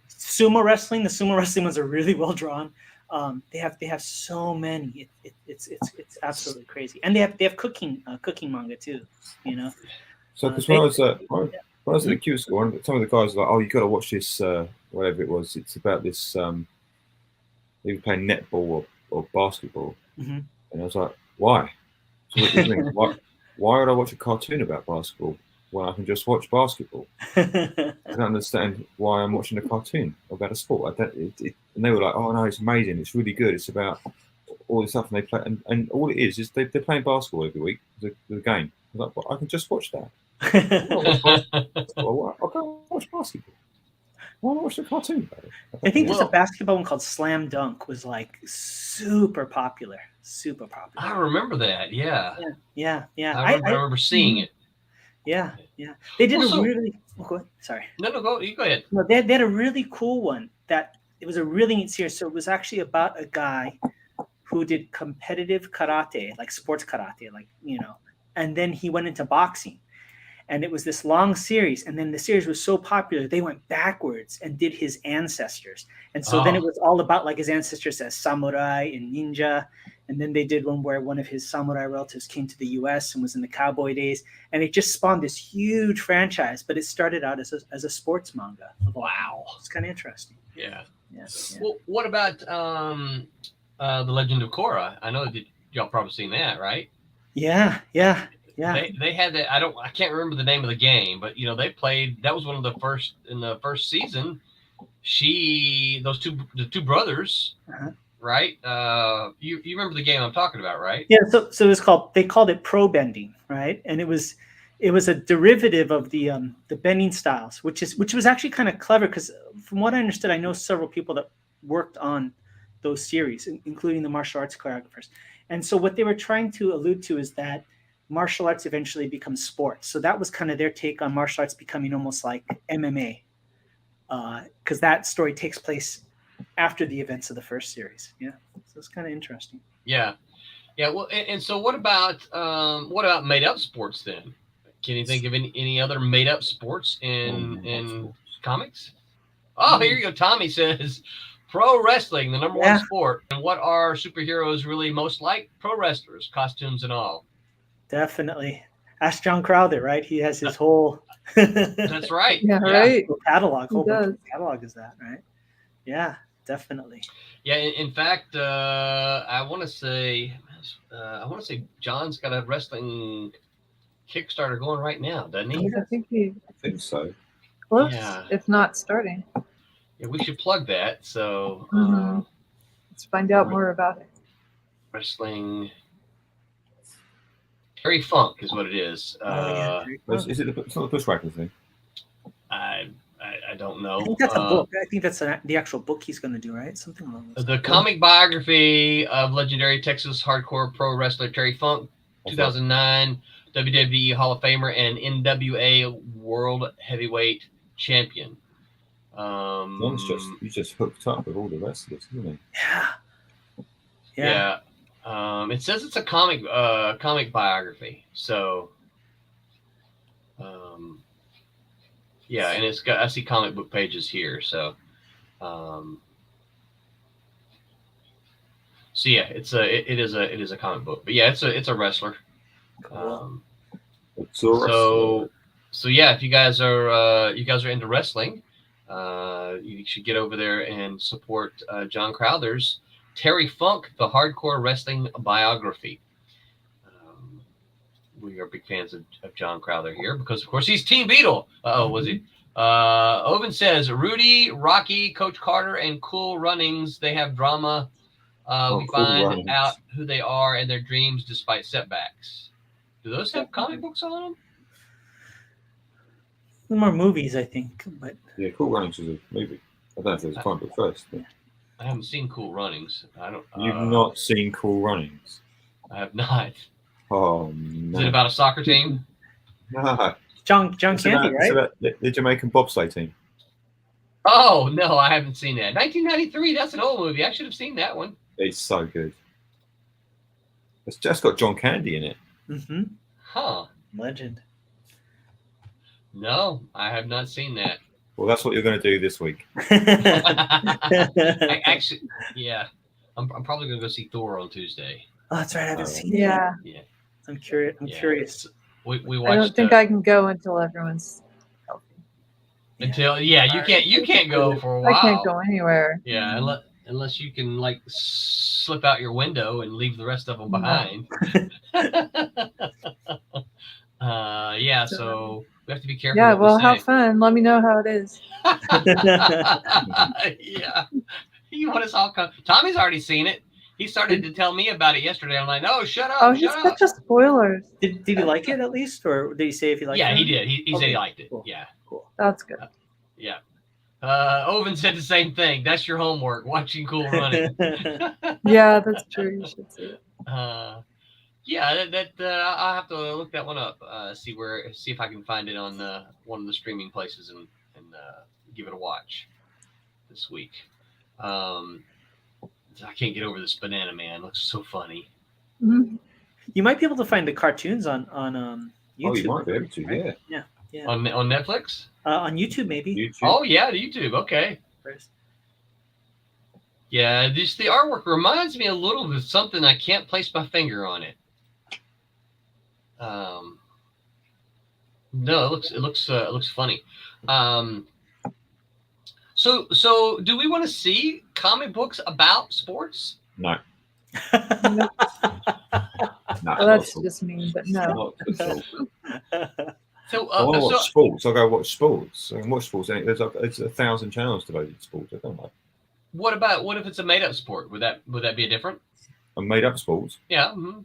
sumo wrestling. The sumo wrestling ones are really well drawn. They have so many. It's absolutely crazy, and they have cooking manga too. So because when I was at the Q school, some of the guys were like, "Oh, you got to watch this, whatever it was. It's about this. He was playing netball or basketball," and I was like, "Why? So what do you mean? Why would I watch a cartoon about basketball when I can just watch basketball? I don't understand why I'm watching a cartoon about a sport." And they were like, "Oh no, it's amazing. It's really good. It's about all this stuff." And they play, and all it is they're playing basketball every week. The game. I was like, "Well, I can just watch that. I'll go watch basketball. Why not watch the cartoon?" I think there's a basketball one called Slam Dunk was like super popular. I remember that. Yeah. I remember seeing it. Yeah. They did really. Oh, go ahead. Sorry. No, go. You go ahead. No, they had a really cool one that it was a really neat series. So it was actually about a guy who did competitive karate, like sports karate, and then he went into boxing. And it was this long series. And then the series was so popular, they went backwards and did his ancestors. And so then it was all about like his ancestors as samurai and ninja. And then they did one where one of his samurai relatives came to the US and was in the cowboy days. And it just spawned this huge franchise. But it started out as a sports manga. Wow. It's kind of interesting. Yeah. Well, what about the Legend of Korra? I know that y'all probably seen that, right? Yeah. They had that. I can't remember the name of the game, but they played. That was one of the first in the first season. The two brothers, right? You remember the game I'm talking about, right? Yeah. So they called it pro bending, right? And it was a derivative of the bending styles, which was actually kind of clever because from what I understood, I know several people that worked on those series, including the martial arts choreographers. And so what they were trying to allude to is that martial arts eventually become sports. So that was kind of their take on martial arts becoming almost like MMA, because that story takes place after the events of the first series. Yeah, so it's kind of interesting. Yeah. Well, and so what about made up sports then? Can you think of any other made up sports in comics? Oh, here you go. Tommy says pro wrestling, the number one sport. And what are superheroes really most like? Pro wrestlers, costumes and all. Definitely. Ask John Crowther, right? He has his whole That's right. Right. Catalog. Whole bunch of catalog is that, right? Yeah, definitely. Yeah, in fact, I want to say John's got a wrestling Kickstarter going right now, doesn't he? I think so. Close, if not starting. Yeah, we should plug that. So let's find out more about it. Wrestling. Terry Funk is what it is. Is it it's not the Bushwhacker thing? I don't know. I think that's a book. I think that's the actual book he's going to do, right? Something along those lines. The comic biography of legendary Texas hardcore pro wrestler Terry Funk, 2009 WWE Hall of Famer and NWA World Heavyweight Champion. He's just hooked up with all the wrestlers, isn't he? Yeah. It says it's a comic biography. So, and it's got, I see comic book pages here. So, it is a comic book, but yeah, it's a wrestler. Cool. So yeah, if you guys are into wrestling, you should get over there and support John Crowther's Terry Funk, the Hardcore Wrestling Biography. We are big fans of John Crowther here because, of course, he's Team Beetle. Was he? Oven says, Rudy, Rocky, Coach Carter, and Cool Runnings, they have drama. We find out who they are and their dreams despite setbacks. Do those have comic books on them? More movies, I think. But yeah, Cool Runnings was a movie. I don't know if there's a comic book first. But... I haven't seen Cool Runnings. I don't. You've not seen Cool Runnings? I have not. Oh no. Is it about a soccer team? No. John Candy, right? It's about the Jamaican bobsleigh team. Oh no, I haven't seen that. 1993. That's an old movie. I should have seen that one. It's so good. It's just got John Candy in it. Mm-hmm. Huh. Legend. No, I have not seen that. Well, that's what you're going to do this week. Actually, yeah. I'm probably going to go see Thor on Tuesday. Oh, that's right. I haven't seen it. Yeah. Yeah. I'm curious. Curious. We watched. I don't think I can go until everyone's healthy. Until you can't go for a while. I can't go anywhere. Yeah, unless you can like slip out your window and leave the rest of them behind. Yeah, so we have to be careful. Yeah, well, have fun. Let me know how it is. Yeah, you want us all come? Tommy's already seen it. He started to tell me about it yesterday. I'm like, no, shut up. Oh, he's such a spoilers. Did he like it at least, or did he say if he liked it? Yeah, he did. He said he liked it. Cool. Yeah, cool. That's good. Yeah. Oven said the same thing. That's your homework, watching Cool Running. Yeah, that's true. You should see it. Yeah, I'll have to look that one up. See if I can find it on one of the streaming places and give it a watch this week. I can't get over this Banana Man. It looks so funny. Mm-hmm. You might be able to find the cartoons on YouTube. Oh, you might be able to, right? Yeah. On Netflix? On YouTube, maybe. YouTube. Oh yeah, YouTube. Okay. Yeah, the artwork reminds me a little of something. I can't place my finger on it. No, it looks funny. So do we want to see comic books about sports? No. No. Well, that's just me, but no. So I want to watch sports. I'll go watch sports. I can watch sports. There's 1,000 channels devoted to sports. I don't know. What if it's a made up sport? Would that be different? A made up sports? Yeah. Mm-hmm.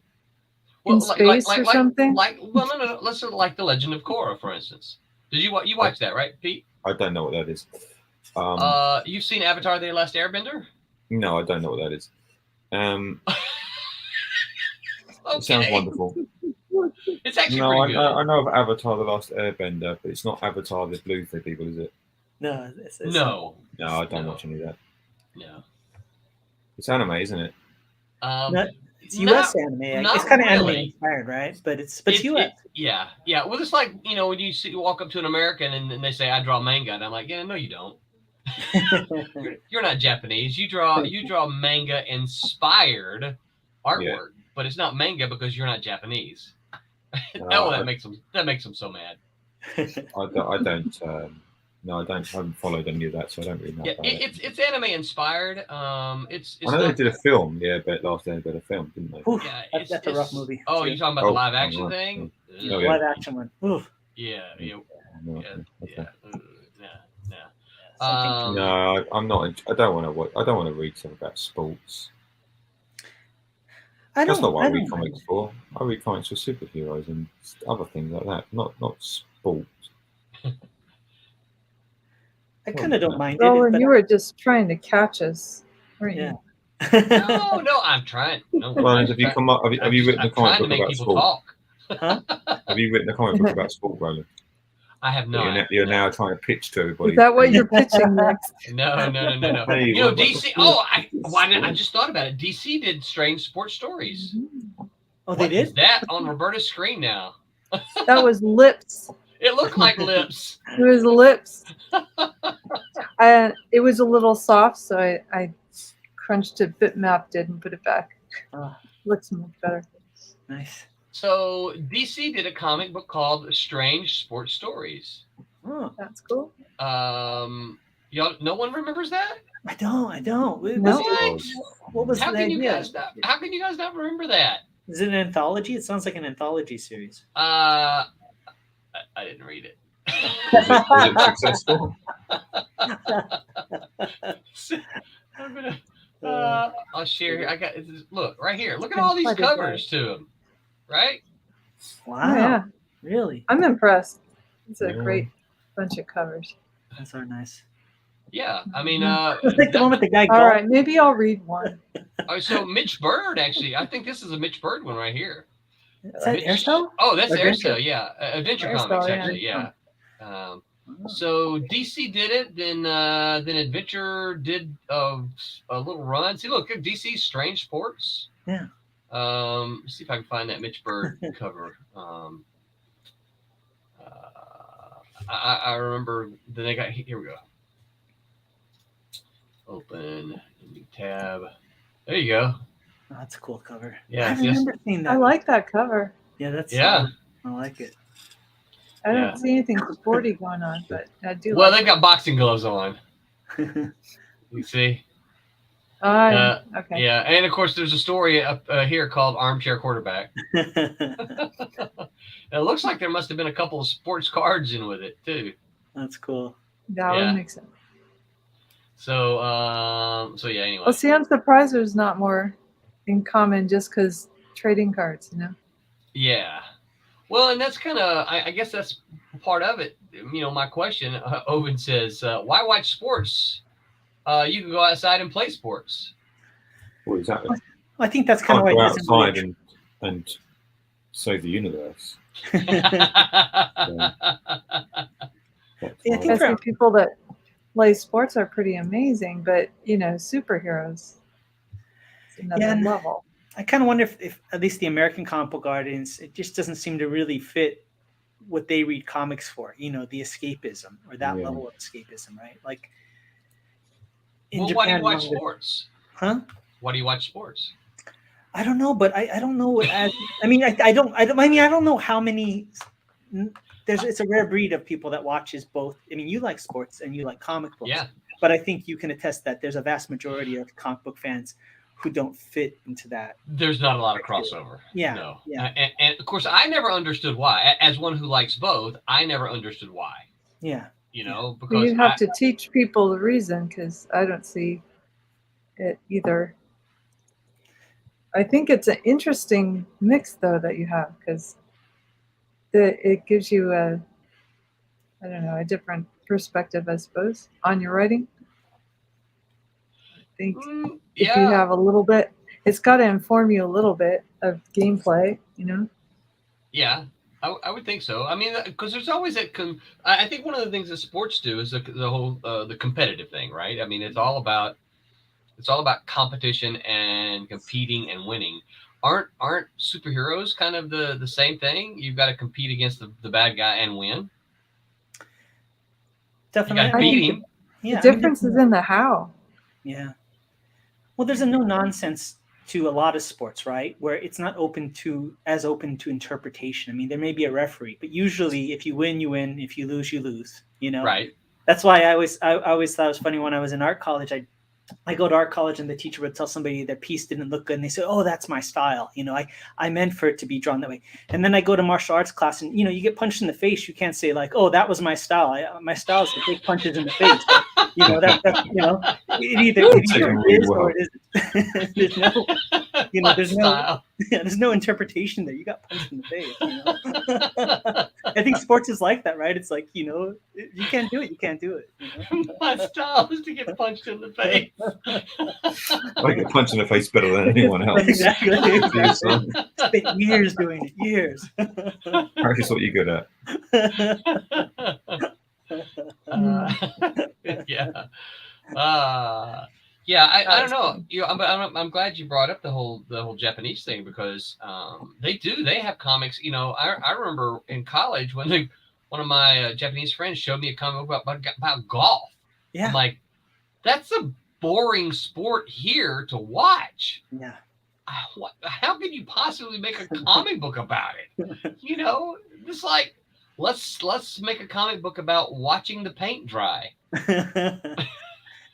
Well, in space or something? No. Let's say like the Legend of Korra, for instance. Did you watch that, right, Pete? I don't know what that is. You've seen Avatar: The Last Airbender? No, I don't know what that is. Okay. It sounds wonderful. It's actually pretty good. I know of Avatar: The Last Airbender, but it's not Avatar: The Blue for people, is it? No. No. No, I don't watch any of that. No. It's anime, isn't it? It's U.S. anime. It's kind of anime inspired, right? But it's U.S. Yeah. Well, it's like when you walk up to an American and they say, "I draw manga," and I'm like, "Yeah, no, you don't. You're not Japanese. You draw manga inspired artwork, but it's not manga because you're not Japanese." That makes them so mad. I haven't followed any of that, so I don't really know. Yeah, it's anime inspired. It's I know they did a film, Last Airbender film, didn't they? Oof, that's a rough movie. Oh, you're talking about the live action thing? Oh, live action one. Oof. Yeah. No, I'm not. I don't want to watch. I don't want to read something about sports. That's not what I read comics for. I read comics for superheroes and other things like that. Not sports. I kind of don't mind it. But you were just trying to catch us, weren't you? No, I'm trying. No, Roland, have you written a comic book about sport? Huh? Have you written a comic book about sport, Roland? I have not. You're now trying to pitch to everybody. Is that what you're pitching next? No. Hey, DC. I just thought about it. DC did Strange Sports Stories. Oh, they did? Is that on Roberta's screen now? That was Lips. It looked like Lips. It was Lips. It was a little soft, so I crunched it, bitmapped it, and put it back. Looks much better. Nice. So DC did a comic book called Strange Sports Stories. Oh, That's cool. Y'all, no one remembers that? I don't. No. What was How the can you idea? guys not? How can you guys not remember that? Is it an anthology? It sounds like an anthology series. I didn't read it. Was it successful? I'm gonna. I'll share here. I got look right here. Look at all these covers to them, right? Wow. Oh, yeah. Really? I'm impressed. It's a Yeah. great bunch of covers. That's so nice. Yeah, I mean, It's like the one with the guy. All right, maybe I'll read one. So Mitch Bird actually, I think this is a Mitch Bird one right here. Is that Mitch- Airstyle? Oh, that's Adventure. Airstyle, yeah, Adventure Airstyle, Comics yeah. actually, yeah. So DC did it, then Adventure did a little run. See, look, DC Strange Sports. Yeah. Let's see if I can find that Mitch Bird cover. I remember. Then they got here. We go. Open new tab. There you go. Oh, that's a cool cover. Yeah, I remember seeing that. I like that cover. Yeah, that's. Yeah. I like it. I don't Yeah. see anything sporty going on, but I do. Well, like they've got boxing gloves on. You see. Okay. Yeah, and of course, there's a story up here called Armchair Quarterback. It looks like there must have been a couple of sports cards in with it too. That's cool. That Yeah. would make sense. So, yeah. Anyway, Well, see, I'm surprised there's not more in common just because trading cards, you know? yeah. Well, and that's kind of, I guess that's part of it. You know, my question. Owen says, "Why watch sports? You can go outside and play sports." Well, exactly. I think that's kind of Can't why go it doesn't outside and save the universe. Yeah, I think I for- see people that play sports are pretty amazing, but, you know, superheroes, it's another Yeah, and- level. I kind of wonder if at least the American comic book audience, it just doesn't seem to really fit what they read comics for. You know, the escapism or that Yeah. level of escapism, right? Like in Well, why do you Japan, watch manga- sports? Huh? Why do you watch sports? I don't know, but I don't know. I don't know how many. It's a rare breed of people that watches both. I mean, you like sports and you like comic books. Yeah. But I think you can attest that there's a vast majority of comic book fans who don't fit into that. There's not a lot of crossover. Yeah, No. yeah. And of course, I never understood why. As one who likes both, I never understood why. Yeah. You know, But because you have to teach people the reason because I don't see it either. I think it's an interesting mix, though, that you have because it gives you a different perspective, I suppose, on your writing. I think if you have a little bit, it's got to inform you a little bit of gameplay, you know? Yeah, I would think so. I mean, because there's always that. I think one of the things that sports do is the whole the competitive thing, right? I mean, it's all about competition and competing and winning. Aren't superheroes kind of the same thing? You've got to compete against the bad guy and win. Definitely. You got to beat him. Yeah, The difference is in the how. Yeah. Well, there's a no nonsense to a lot of sports, right? Where it's not open to interpretation. I mean, there may be a referee, but usually if you win, you win. If you lose, you lose. You know. Right. That's why I always thought it was funny when I was in art college. I go to art college and the teacher would tell somebody their piece didn't look good and they say, "Oh, that's my style." You know, I meant for it to be drawn that way. And then I go to martial arts class and, you know, you get punched in the face. You can't say like, "Oh, that was my style." My style is to take punches in the face. You know, that's you know, it either is or it isn't. There's no, you know, there's no interpretation there. You got punched in the face. You know? I think sports is like that, right? It's like, you know, you can't do it. You can't do it. You know? My style is to get punched in the face. I get punched in the face better than anyone else. Exactly. So, Spent years doing it. Years. practice what you're good at. Yeah. Yeah, I don't know. You know, I'm glad you brought up the whole Japanese thing because they have comics. You know, I remember in college when one of my Japanese friends showed me a comic book about golf. Yeah. I'm like, that's a boring sport here to watch. Yeah. how can you possibly make a comic book about it? You know, it's like, let's make a comic book about watching the paint dry.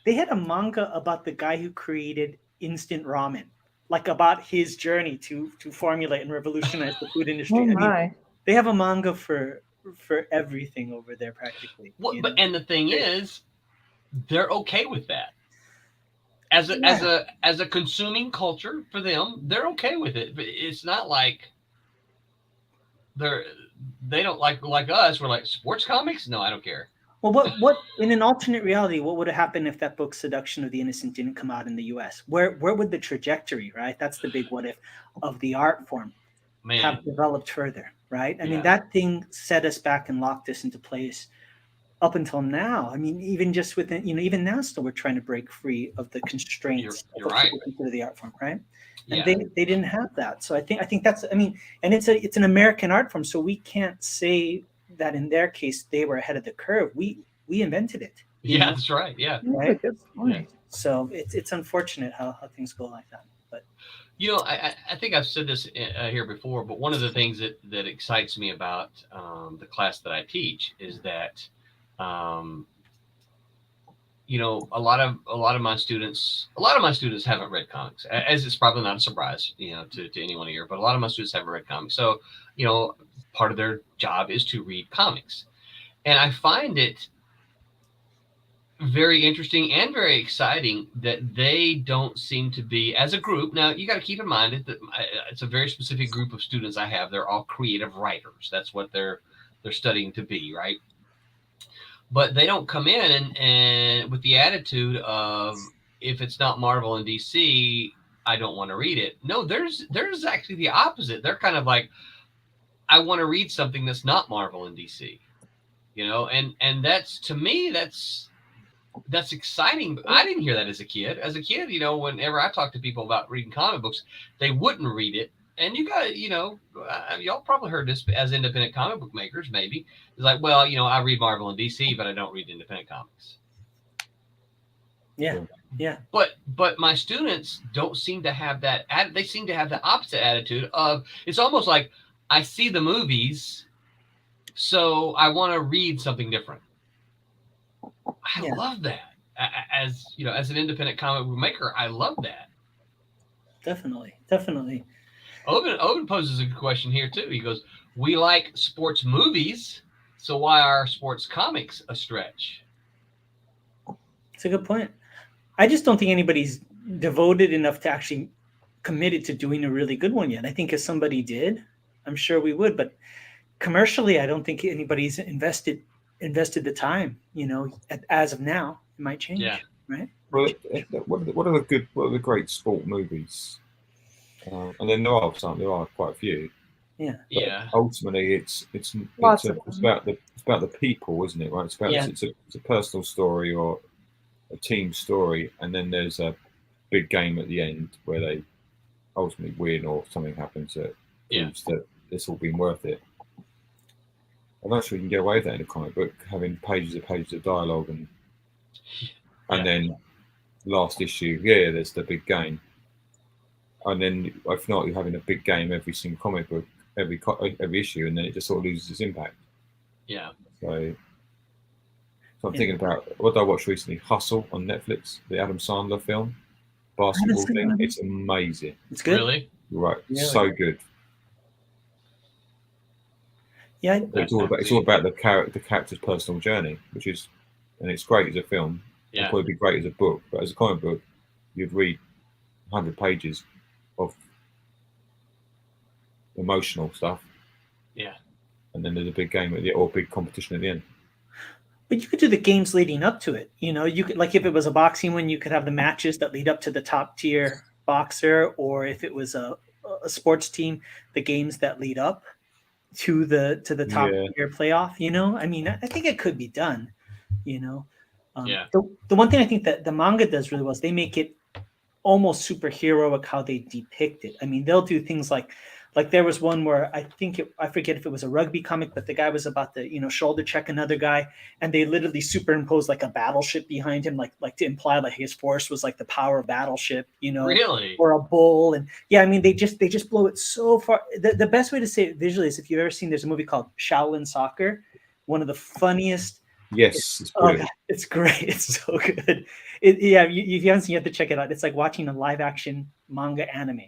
They had a manga about the guy who created instant ramen, like about his journey to formulate and revolutionize the food industry. Oh I mean, my. they have a manga for everything over there practically. Well, you but know? and the thing is, they're okay with that. As a consuming culture for them, they're okay with it. But it's not like they don't like us. We're like, sports comics? No, I don't care. Well, what in an alternate reality, what would have happened if that book Seduction of the Innocent didn't come out in the US? Where would the trajectory, right? That's the big what if of the art form have developed further, right? I mean, that thing set us back and locked us into place up until now. I mean, even just within, even now still we're trying to break free of the constraints You're of right. the art form, right? And Yeah. they didn't have that. So I think that's, I mean, and it's an American art form, so we can't say that in their case they were ahead of the curve. We invented it. Yeah, that's right. Yeah. Right. Good point. So it's unfortunate how things go like that. But I think I've said this here before, but one of the things that excites me about the class that I teach is that a lot of my students haven't read comics, as it's probably not a surprise, to anyone here, but a lot of my students haven't read comics. So, part of their job is to read comics. And I find it very interesting and very exciting that they don't seem to be, as a group. Now, you got to keep in mind that it's a very specific group of students I have. They're all creative writers. That's what they're studying to be, right? But they don't come in and with the attitude of, if it's not Marvel and DC, I don't want to read it. No, there's actually the opposite. They're kind of like, I want to read something that's not Marvel and DC, and that's, to me, that's exciting. I didn't hear that as a kid. As a kid, whenever I talk to people about reading comic books, they wouldn't read it. And you got, y'all probably heard this as independent comic book makers, maybe. It's like, well, I read Marvel and DC, but I don't read independent comics. Yeah. Yeah. But my students don't seem to have that. They seem to have the opposite attitude of, it's almost like, I see the movies, so I want to read something different. I love that. As an independent comic book maker, I love that. Definitely. Owen poses a good question here too. He goes, "We like sports movies, so why are sports comics a stretch?" It's a good point. I just don't think anybody's devoted enough to actually committed to doing a really good one yet. I think if somebody did, I'm sure we would, but commercially, I don't think anybody's invested the time. As of now, it might change. Yeah. Right. Well, what are the great sport movies? And then there are quite a few. Yeah. But yeah. Ultimately, it's about the people, isn't it? Right. It's about it's a personal story or a team story, and then there's a big game at the end where they ultimately win or something happens that proves that it's all been worth it. I'm not sure you can get away with that in a comic book, having pages of dialogue and then last issue, there's the big game. And then if not, you're having a big game every single comic book, every issue, and then it just sort of loses its impact. Yeah. So I'm thinking about what I watched recently, Hustle on Netflix, the Adam Sandler film, basketball thing. It's amazing. It's good. Really? Right. Really? So good. Yeah. It's all about the character's personal journey, and it's great as a film. Yeah. It'd probably be great as a book, but as a comic book, you'd read 100 pages of emotional stuff. Yeah. And then there's a big game or big competition at the end. But you could do the games leading up to it. You could, like, if it was a boxing one, you could have the matches that lead up to the top tier boxer, or if it was a sports team, the games that lead up to the top tier playoff. I mean, I think it could be done. The one thing I think that the manga does really well is they make it almost superheroic how they depict it. I mean, they'll do things like Like there was one where I forget if it was a rugby comic, but the guy was about to, shoulder check another guy, and they literally superimposed like a battleship behind him, like to imply like his force was like the power of battleship, Really? or a bull. And yeah, I mean they just blow it so far. The best way to say it visually is if you've ever seen, there's a movie called Shaolin Soccer, one of the funniest. Yes, it's brilliant. God, it's great. It's so good. If you haven't seen it, you have to check it out. It's like watching a live action manga anime.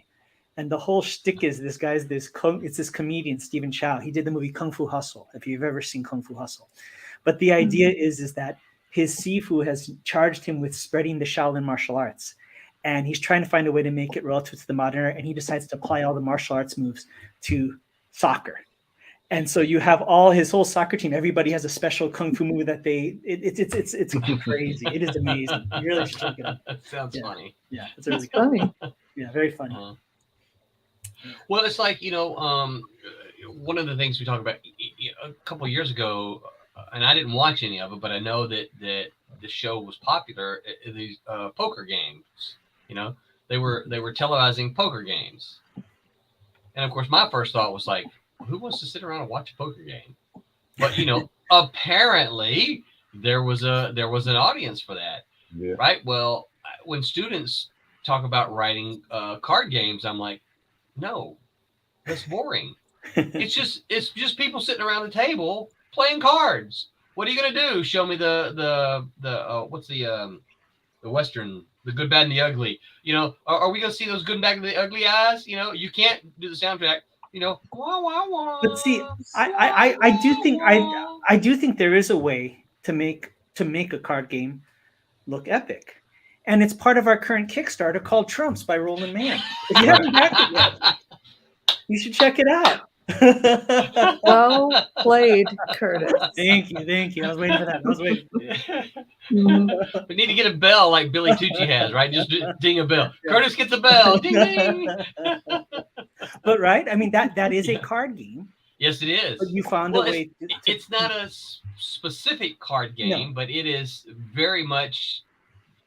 And the whole shtick is this comedian, Stephen Chow. He did the movie Kung Fu Hustle, if you've ever seen Kung Fu Hustle. But the idea is that his Sifu has charged him with spreading the Shaolin martial arts. And he's trying to find a way to make it relative to the modern era. And he decides to apply all the martial arts moves to soccer. And so you have his whole soccer team. Everybody has a special kung fu move that it's crazy. It is amazing. You really should check it out. That sounds funny. Yeah, it's really funny. Yeah, very funny. Well, it's like, one of the things we talked about a couple of years ago, and I didn't watch any of it, but I know that the show was popular. These poker games, they were televising poker games, and of course, my first thought was like, who wants to sit around and watch a poker game? But apparently there was an audience for that, right? Well, when students talk about writing card games, I'm like, no, that's boring. It's just people sitting around the table playing cards. What are you gonna do? Show me the what's the Western, the good, bad, and the ugly. Are we gonna see those good and bad and the ugly eyes? You can't do the soundtrack. Wah, wah, wah. But see, I do think there is a way to make a card game look epic. And it's part of our current Kickstarter called Trumps by Roland Mann. If you haven't backed it yet, you should check it out. Well played, Curtis. Thank you. I was waiting for that. We need to get a bell like Billy Tucci has, right? Just ding a bell. Yeah. Curtis gets a bell. Ding, ding. But right, I mean that is a card game. Yes, it is. But you found a way. It's not a specific card game, but it is very much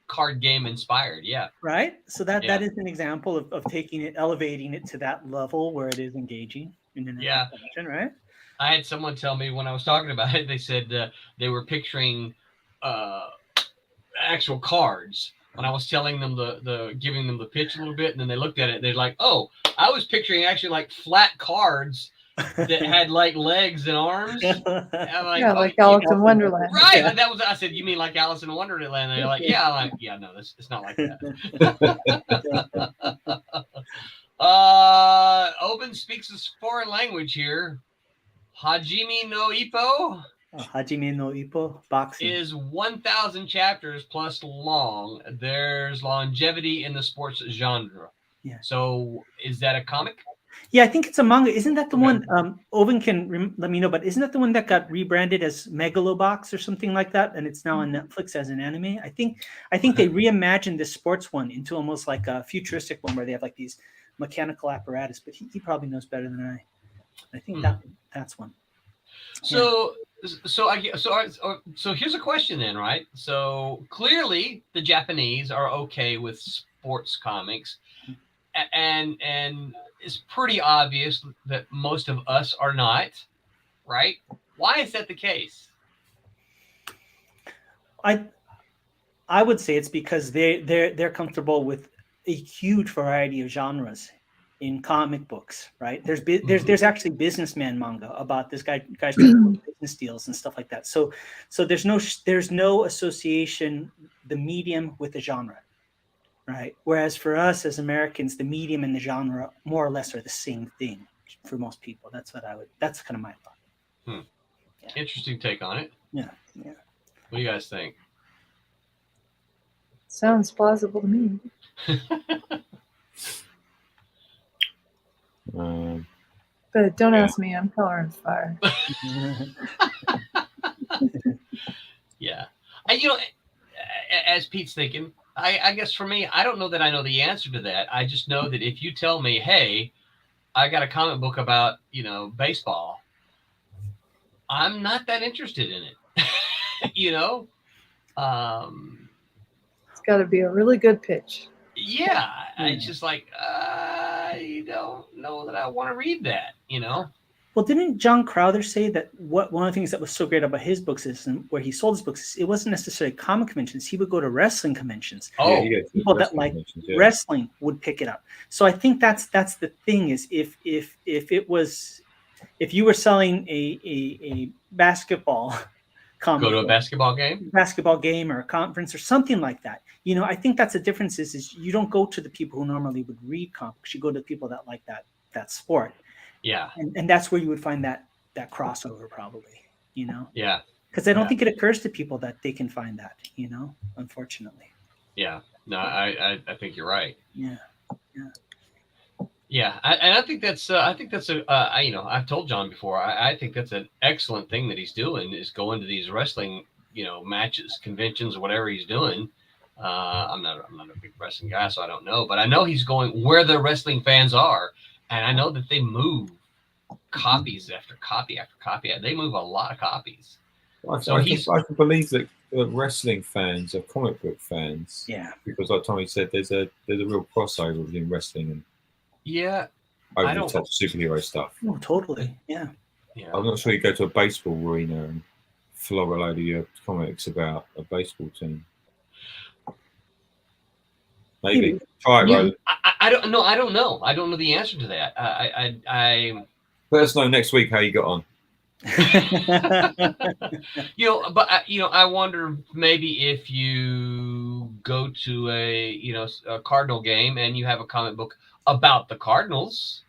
card game inspired. Yeah. Right. So that is an example of taking it, elevating it to that level where it is engaging. Yeah. Fashion, right. I had someone tell me when I was talking about it, they said they were picturing actual cards. When I was telling them giving them the pitch a little bit, and then they looked at it, they're like, "Oh, I was picturing actually like flat cards that had like legs and arms." And I'm like, like Alice in Wonderland. Right. Yeah. And that was, I said, "You mean like Alice in Wonderland?" And they're like, "Yeah." I'm like, "Yeah, no, it's not like that." Oben speaks a foreign language here. Hajime no Ippo. Hajime no Ippo boxing is 1,000 chapters plus long. There's longevity in the sports genre. Yeah. So is that a comic? Yeah, I think it's a manga. Isn't that the one? Owen can let me know, but isn't that the one that got rebranded as Megalobox or something like that, and it's now on Netflix as an anime? I think they reimagined this sports one into almost like a futuristic one where they have like these mechanical apparatus. But he probably knows better than I. I think that's one. So here's a question then, right? So clearly the Japanese are okay with sports comics, and it's pretty obvious that most of us are not, right? Why is that the case? I would say it's because they're comfortable with a huge variety of genres in comic books, right? There's actually businessman manga about this guy's business deals and stuff like that. So there's no association, the medium with the genre, right? Whereas for us as Americans, the medium and the genre more or less are the same thing for most people. That's kind of my thought. Yeah. Interesting take on it. Yeah. What do you guys think? Sounds plausible to me. But don't ask me. I'm coloring fire. Yeah. As Pete's thinking, I guess for me, I don't know that I know the answer to that. I just know that if you tell me, hey, I got a comic book about, baseball, I'm not that interested in it. It's got to be a really good pitch. Yeah, Yeah. it's just like I don't know that I want to read that. Well, didn't John Crowther say that one of the things that was so great about his books is, and where he sold his books, it wasn't necessarily comic conventions. He would go to wrestling conventions. Oh, he goes to People that wrestling like conventions, yeah. wrestling would pick it up. So I think that's the thing is if you were selling a basketball comic, go to a basketball game or a conference or something like that. I think that's the difference is you don't go to the people who normally would read comics. You go to the people that like that sport. Yeah. And that's where you would find that crossover probably, Yeah. Because I don't think it occurs to people that they can find that, unfortunately. Yeah. No, I think you're right. Yeah. Yeah. I think that's I've told John before, I think that's an excellent thing that he's doing is going to these wrestling, matches, conventions, or whatever he's doing. I'm not a big wrestling guy, so I don't know, but I know he's going where the wrestling fans are. And I know that they move copies after copy after copy. They move a lot of copies. I can believe that wrestling fans are comic book fans. Yeah. Because like Tommy said, there's a real crossover between wrestling and over the top superhero stuff. Oh, totally. Yeah. I'm not sure you go to a baseball arena and flog a load of your comics about a baseball team. Maybe. Try it, Roland. I don't know. I don't know. I don't know the answer to that. I let us know next week how you got on. I wonder maybe if you go to a Cardinal game and you have a comic book about the Cardinals,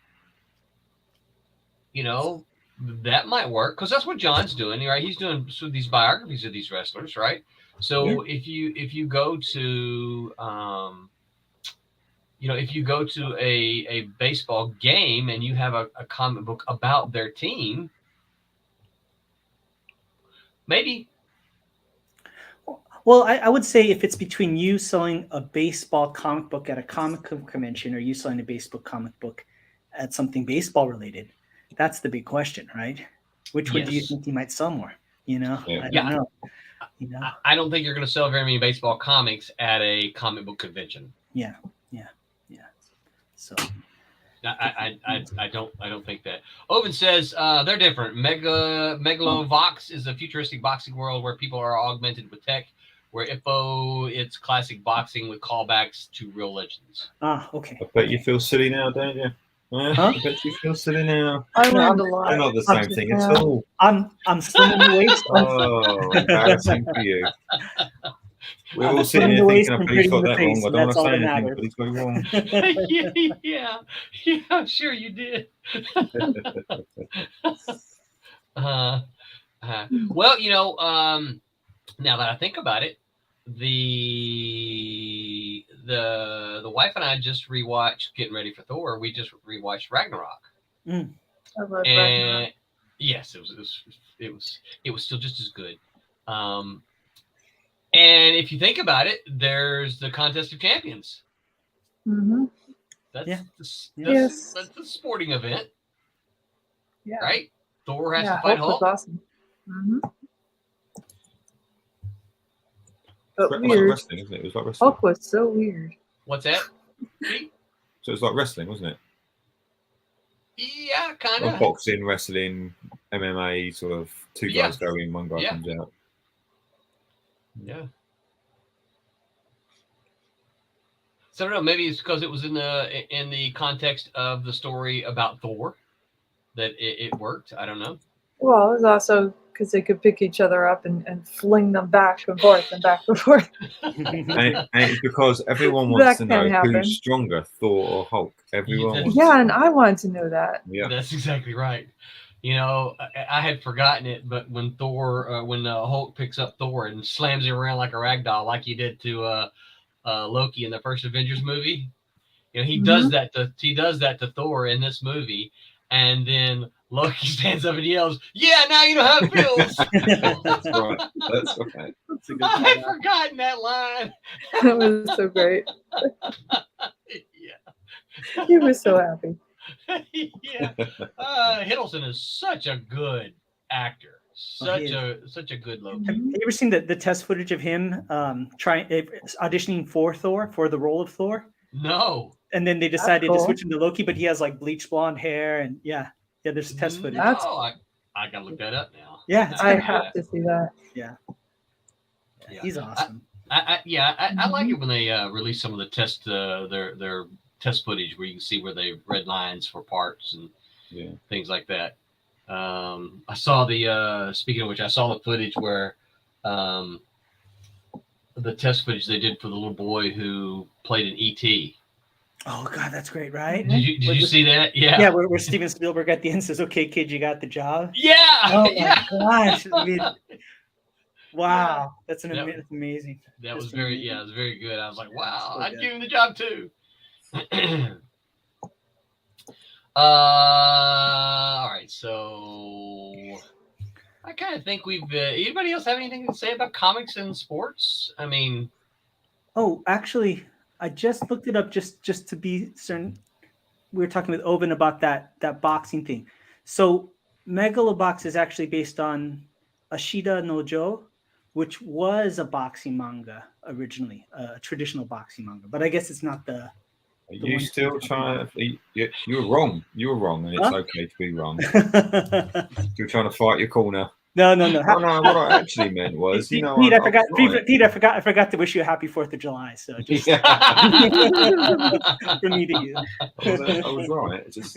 that might work because that's what John's doing, right? He's doing these biographies of these wrestlers, right? So if you go to if you go to a baseball game and you have a comic book about their team, maybe. Well, I would say if it's between you selling a baseball comic book at a comic convention or you selling a baseball comic book at something baseball related, that's the big question, right? Which one do you think you might sell more? I don't know. I don't think you're going to sell very many baseball comics at a comic book convention. Yeah. So I don't think that. Oven says they're different. Megalovox is a futuristic boxing world where people are augmented with tech. Where Ippo, it's classic boxing with callbacks to real legends. Okay. I bet you feel silly now, don't you? I bet you feel silly now. I learned a lot. They're not the same thing at all. I'm slim in the waist. Oh, embarrassing for you. We're all sitting here thinking, I bet he's got that wrong. I don't want to say anything, but he's got it wrong. Yeah, sure you did. Well, now that I think about it, the wife and I just rewatched, getting ready for Thor. We just rewatched Ragnarok. I love Ragnarok. Yes, it was still just as good. And if you think about it, there's the Contest of Champions. Mm-hmm. That's the sporting event. Yeah. Right? Thor has to fight Hulk. Was awesome. Mm-hmm. But It's weird. like wrestling, isn't it? It was like wrestling. Hulk was so weird. What's that? So it's like wrestling, wasn't it? Yeah, kind Like of. boxing, wrestling, MMA, sort of two guys go in, one guy comes out. Yeah. So I don't know. Maybe it's because it was in the context of the story about Thor that it worked. I don't know. Well, it was also because they could pick each other up and fling them back and forth and back and forth. and it's because everyone wants to know who's stronger, Thor or Hulk. Everyone wants and I wanted to know that. Yeah, that's exactly right. I had forgotten it, but when Hulk picks up Thor and slams him around like a rag doll, like he did to Loki in the first Avengers movie, he does that to Thor in this movie, and then Loki stands up and yells, "Yeah, now you know how it feels." That's right. That's okay. I had forgotten that line. That was so great. Yeah, he was so happy. Yeah, Hiddleston is such a good actor, such a good Loki. Have you ever seen the test footage of him auditioning for Thor, for the role of Thor? No. And then they decided to cool. switch him to Loki, but he has like bleach blonde hair, and there's test footage. No, That's- I gotta look that up now. Yeah, it's I good. have to see that. Yeah, Yeah. he's awesome. I like it when they release some of the test their test footage where you can see where they red lines for parts and things like that. I saw the speaking of which, I saw the footage where the test footage they did for the little boy who played in E.T. Oh God, that's great, right? Did you see that? Yeah. Yeah, where Steven Spielberg at the end says, "Okay, kid, you got the job." Yeah. Oh yeah. my gosh! I mean, wow, that's amazing. That That's was very amazing. it was very good. I was like, wow, so I'd good. give him the job too. All right, so I kind of think we've. Anybody else have anything to say about comics and sports? I mean, Oh, actually, I just looked it up just to be certain. We were talking with Owen about that boxing thing. So Megalobox is actually based on Ashita no Jo, which was a boxing manga originally, a traditional boxing manga. But I guess it's not the. Are you still trying to? You were wrong. You were wrong, and it's okay to be wrong. You're trying to fight your corner. No. Oh, no, what I actually meant was, Pete, I forgot. right. Pete, I forgot to wish you a happy 4th of July. So just for me to you. I was right. It's just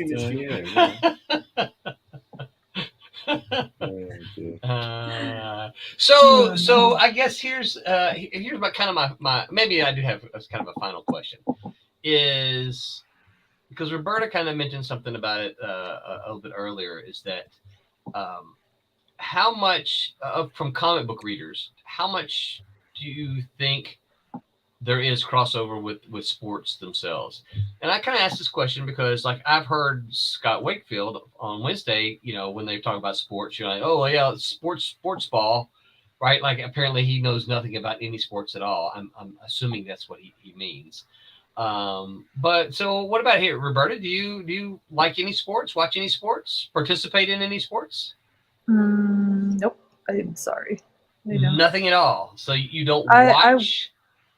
so I guess here's my kind of my maybe I do have kind of a final question, is because Roberta kind of mentioned something about it a little bit earlier, is that how much from comic book readers, how much do you think there is crossover with sports themselves? And I kind of asked this question because, like, I've heard Scott Wakefield on Wednesday, when they talk about sports, you're like, oh yeah, sports ball, right? Like, apparently he knows nothing about any sports at all. I'm assuming that's what he means. But so what about here, Roberta? Do you like any sports? Watch any sports? Participate in any sports? Nope. I'm sorry. I don't. Nothing at all. So you don't watch?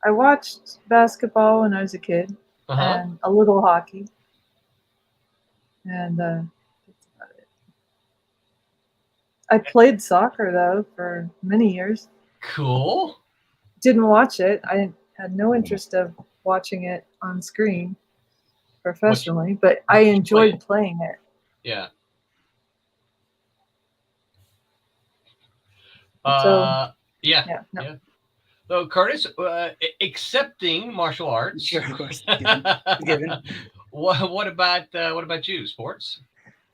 I watched basketball when I was a kid, and a little hockey, and that's about it. I played soccer though for many years. Cool. Didn't watch it. I had no interest of watching it on screen professionally, but I enjoyed playing it. Yeah. Yeah. So Curtis, accepting martial arts. Sure, of course. Given. What about you? Sports?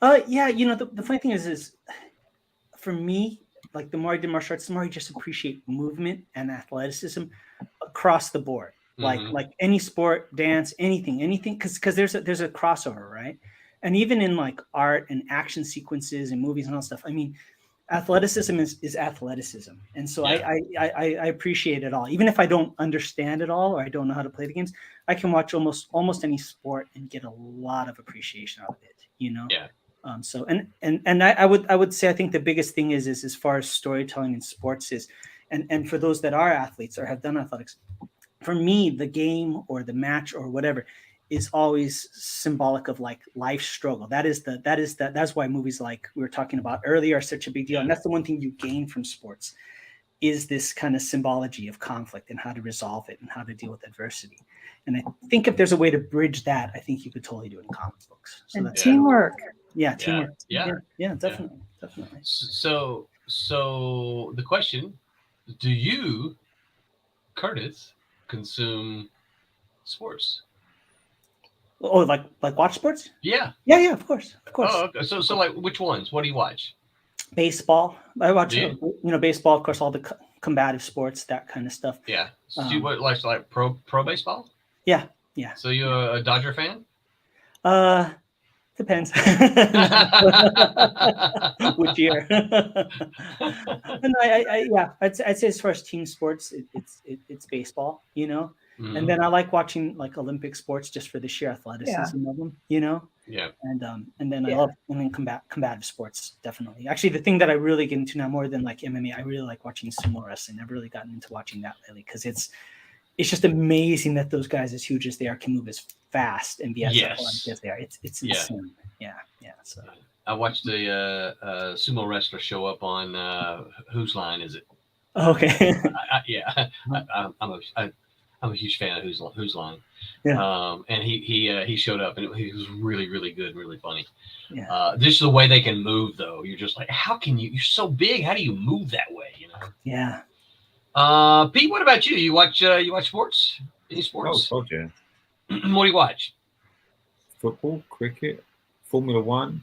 Yeah. The funny thing is for me, like, the more I did martial arts, the more I just appreciate movement and athleticism across the board. Like any sport, dance, anything, because there's a crossover, right? And even in like art and action sequences and movies and all that stuff, I mean, athleticism is athleticism, and so I appreciate it all. Even if I don't understand it all or I don't know how to play the games, I can watch almost any sport and get a lot of appreciation out of it. Yeah. So I would say, I think the biggest thing is as far as storytelling in sports is, and for those that are athletes or have done athletics, for me, the game or the match or whatever is always symbolic of like life struggle. That's why movies like we were talking about earlier are such a big deal. And that's the one thing you gain from sports, is this kind of symbology of conflict and how to resolve it and how to deal with adversity. And I think if there's a way to bridge that, I think you could totally do it in comic books. So and teamwork. Yeah, teamwork. Yeah, definitely. So the question, do you, Curtis, consume sports? Oh, like watch sports? Yeah, of course. Oh, okay. So like, which ones? What do you watch? Baseball. I watch baseball, of course, all the combative sports, that kind of stuff. Yeah. So do you watch like pro baseball? Yeah. So you a Dodger fan? Depends. Which year? No, I'd say as far as team sports, it's baseball, Mm-hmm. And then I like watching like Olympic sports just for the sheer athleticism of them, Yeah. And then I love combative sports, definitely. Actually, the thing that I really get into now more than like MMA, I really like watching sumo wrestling. I've really gotten into watching that lately because it's just amazing that those guys, as huge as they are, can move as fast and be as Yes. athletic as they are. It's Yeah. insane. Yeah. So I watched the sumo wrestler show up on Whose Line Is It? okay. I'm a huge fan of Whose Line. Yeah. And he showed up, and he was really, really good and really funny. Yeah. Just the way they can move, though, you're just like, how can you? You're so big. How do you move that way? You know. Yeah. Pete, what about you? You watch sports? Any sports? Oh, yeah. What do you watch? Football, cricket, Formula One.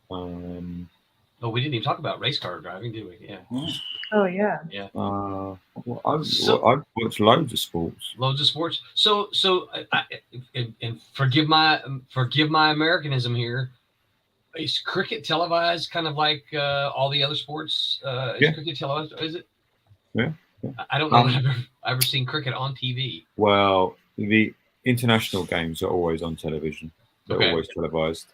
Oh, we didn't even talk about race car driving, did we? Yeah. Oh yeah. Well, I've watched loads of sports. Loads of sports. So and forgive my Americanism here. Is cricket televised, kind of like all the other sports? Is cricket televised? Is it? Yeah. I don't know if I've ever seen cricket on TV. Well, the international games are always on television. They're always televised.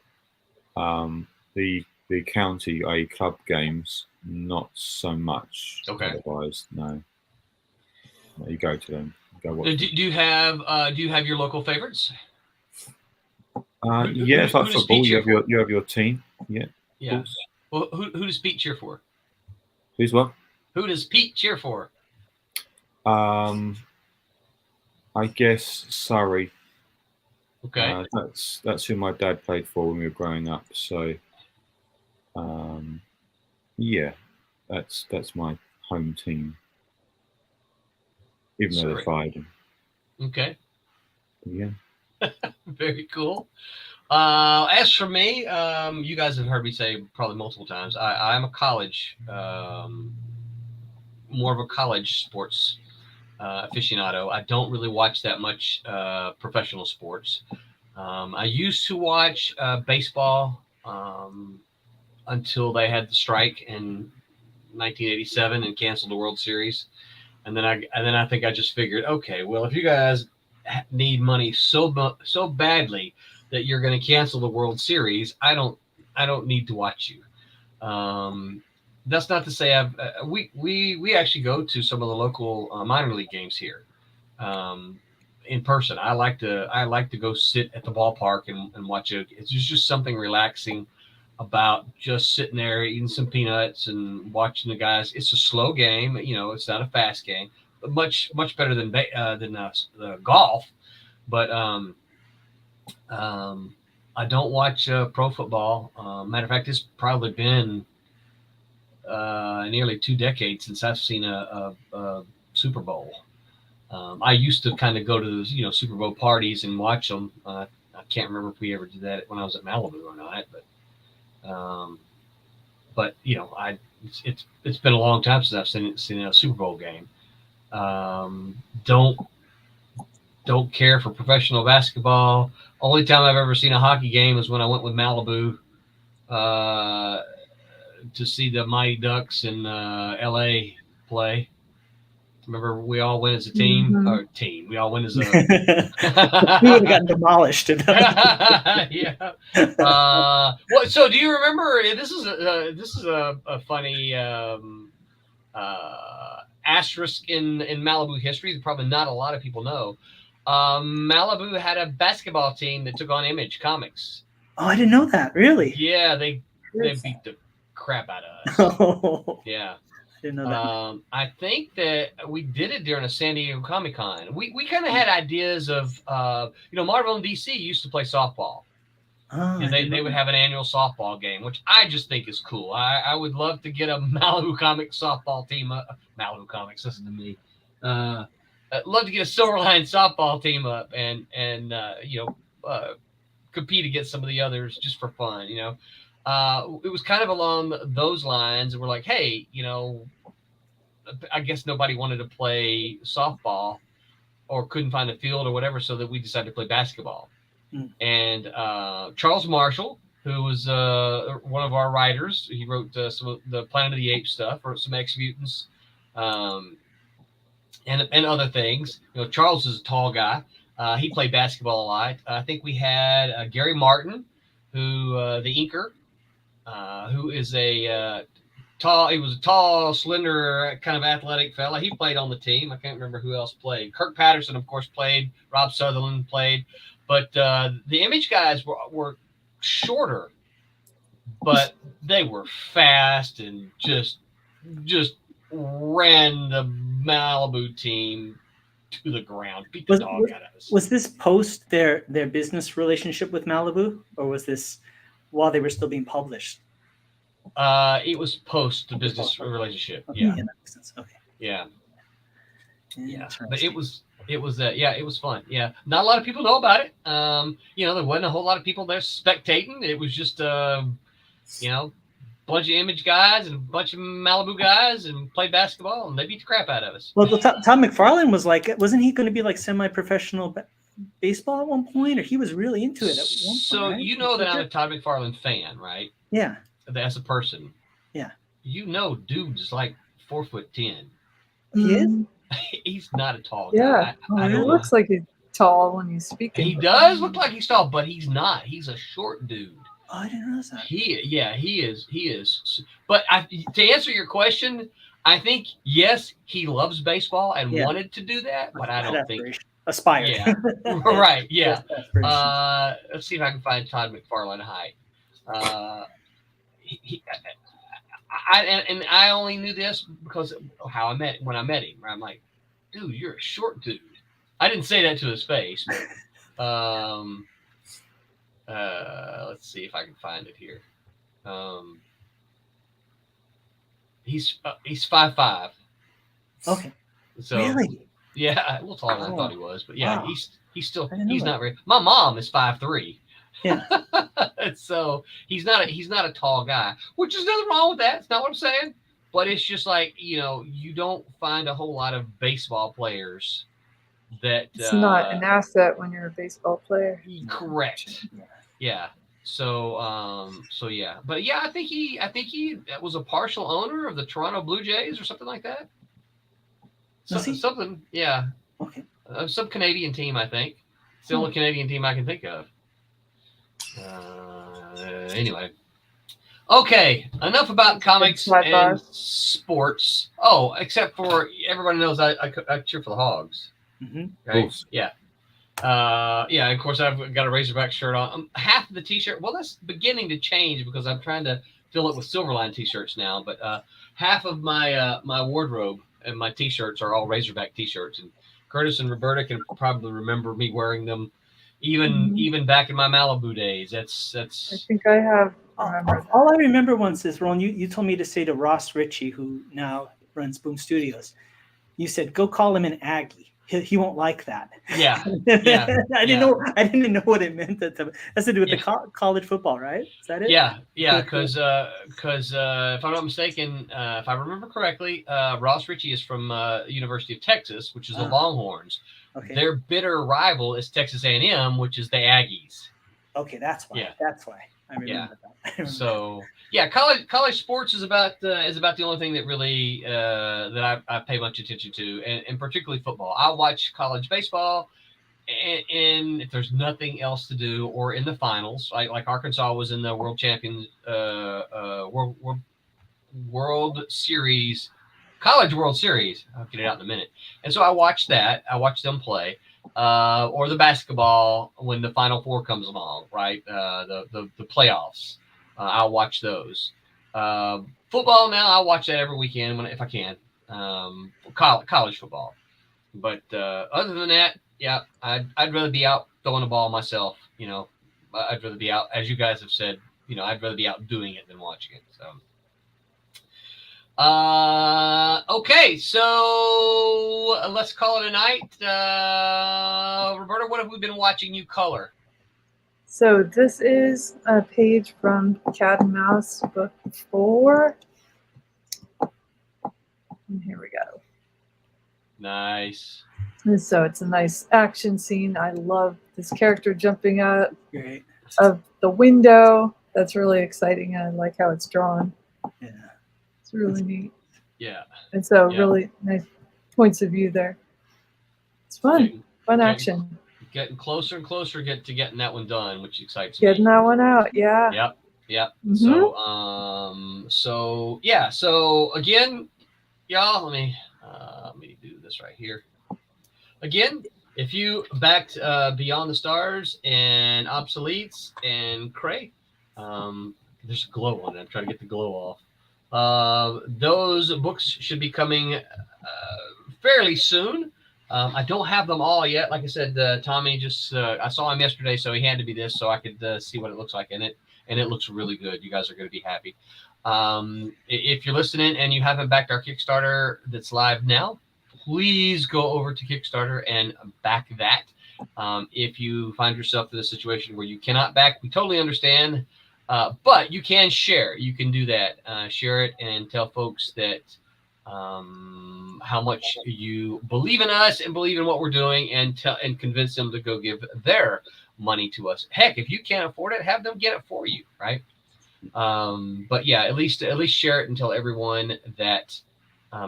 The county, i.e. club games, not so much televised. No, you go to them. Go watch. Do you have your local favorites? Yes, like football. You have your team. Yeah. Yeah. Well, who does Pete cheer for? Who's what? Who does Pete cheer for? I guess Surrey. Okay. That's who my dad played for when we were growing up. So, yeah, that's my home team. Even though they're fired. Okay. Yeah. Very cool. As for me, you guys have heard me say probably multiple times, I'm a college, more of a college sports aficionado. I don't really watch that much professional sports. I used to watch baseball until they had the strike in 1987 and canceled the World Series. And then I think I just figured, okay, well, if you guys need money so badly that you're going to cancel the World Series, I don't need to watch you. That's not to say we actually go to some of the local minor league games here in person. I like to go sit at the ballpark and watch it. It's just something relaxing about just sitting there eating some peanuts and watching the guys. It's a slow game, it's not a fast game, but much better than golf. But I don't watch pro football. Matter of fact, it's probably been nearly 2 decades since I've seen a Super Bowl. I used to kind of go to those, Super Bowl parties and watch them. I can't remember if we ever did that when I was at Malibu or not, but it's been a long time since I've seen a Super Bowl game. Don't care for professional basketball. Only time I've ever seen a hockey game is when I went with Malibu to see the Mighty Ducks in LA play. Remember, we all went as a team. Mm-hmm. Or team. We all went as a. We would have gotten demolished. Yeah. Well, so do you remember? This is a funny asterisk in Malibu history that probably not a lot of people know. Malibu had a basketball team that took on Image Comics. Oh, I didn't know that. Really? Yeah, they beat the crap out of us. Oh, Yeah. I didn't know that. I think that we did it during a San Diego Comic Con. We kind of had ideas of, Marvel and DC used to play softball. Oh, And they would have an annual softball game, which I just think is cool. I would love to get a Malibu Comics softball team up. Malibu Comics, listen to me. I'd love to get a Silverline softball team up and compete against some of the others just for fun. It was kind of along those lines. We're like, hey, I guess nobody wanted to play softball or couldn't find a field or whatever, so that we decided to play basketball. And Charles Marshall, who was one of our writers, he wrote some of the Planet of the Apes stuff, wrote some X-Mutants, and other things. Charles is a tall guy. He played basketball a lot. I think we had Gary Martin, who the inker, who is a tall. He was a tall, slender, kind of athletic fella. He played on the team. I can't remember who else played. Kirk Patterson, of course, played. Rob Sutherland played. But the image guys were shorter, but they were fast and just ran the Malibu team to the ground, beat the dog out of us. Was this post their business relationship with Malibu, or was this while they were still being published? It was post the business relationship. Okay. Yeah. That makes sense. Okay. Yeah. But it was fun. Yeah. Not a lot of people know about it. There wasn't a whole lot of people there spectating. It was just bunch of image guys and a bunch of Malibu guys and played basketball, and they beat the crap out of us. Well, Todd McFarlane wasn't he going to be like semi-professional baseball at one point, or he was really into it at one point? So right? that I'm a Todd McFarlane fan, right? Yeah. As a person. Yeah. Dude's like 4'10". He is? He's not a tall Yeah. guy. He looks like he's tall when he's speaking. He does look like he's tall, but he's not. He's a short dude. Oh, I didn't realize that. He is. But to answer your question, I think, yes, he loves baseball and wanted to do that, but I don't think. Aspire. Yeah. Right. Yeah. Let's see if I can find Todd McFarlane height. I only knew this because of how when I met him. I'm like, dude, you're a short dude. I didn't say that to his face, but let's see if I can find it here. He's 5'5". Okay. So really? Yeah, a little taller than I thought he was, but yeah, wow. he's not very. My mom is 5'3". Yeah. So he's not a tall guy, which is nothing wrong with that. It's not what I'm saying, but it's just like, you don't find a whole lot of baseball players that it's not an asset when you're a baseball player. Correct. Yeah. So yeah, but yeah, I think he was a partial owner of the Toronto Blue Jays or something like that. Something, yeah. Okay. Some Canadian team, I think. It's the only Canadian team I can think of. Anyway. Okay, enough about comics and sports. Oh, except for everybody knows I cheer for the Hogs. Mm-hmm. Right? Yeah. Of course, I've got a Razorback shirt on. Half of the T-shirt, well, that's beginning to change because I'm trying to fill it with Silverline T-shirts now. But half of my my wardrobe and my T-shirts are all Razorback T-shirts. And Curtis and Roberta can probably remember me wearing them, even back in my Malibu days. That's. I think I have. All I remember once is, Ron, you told me to say to Ross Ritchie, who now runs Boom Studios, you said, go call him an Aggie. He won't like that. Yeah. I didn't know what it meant. That's to do with the college football, right? Is that it? Yeah. Because if I'm not mistaken, if I remember correctly, Ross Ritchie is from University of Texas, which is the Longhorns. Okay. Their bitter rival is Texas A&M, which is the Aggies. Okay, that's why. Yeah. That's why I remember that. So yeah, college sports is about the only thing that really that I pay much attention to, and particularly football. I watch college baseball, and if there's nothing else to do, or in the finals, like Arkansas was in the World Champions World Series, College World Series. I'll get it out in a minute. And so I watched that. I watched them play. Or the basketball when the Final Four comes along, right? The playoffs. I'll watch those. Football now, I watch that every weekend if I can. College football. But other than that, yeah, I'd rather be out throwing the ball myself. I'd rather be out, as you guys have said. I'd rather be out doing it than watching it. So. Okay, so let's call it a night. Roberta, what have we been watching you color? So this is a page from Cat and Mouse book 4. And here we go. Nice. And so it's a nice action scene. I love this character jumping out of the window. That's really exciting. I like how it's drawn. Yeah. Really neat. Yeah. And so really nice points of view there. It's fun. Fun action. Getting closer and closer to getting that one done, which excites me. Getting that one out, yeah. Yep. Yep. Mhm. So yeah. So again, y'all, let me do this right here. Again, if you backed Beyond the Stars and Obsoletes and Cray, there's a glow on it. I'm trying to get the glow off. Those books should be coming fairly soon. I don't have them all yet. Like I said, Tommy just I saw him yesterday, so he handed me this so I could see what it looks like in it, and it looks really good. You guys are going to be happy. If you're listening and you haven't backed our Kickstarter that's live now, please go over to Kickstarter and back that. If you find yourself in a situation where you cannot back, we totally understand, but you can share. You can do that. Share it and tell folks that how much you believe in us and believe in what we're doing, and convince them to go give their money to us. Heck, if you can't afford it, have them get it for you, right? But yeah, at least share it and tell everyone that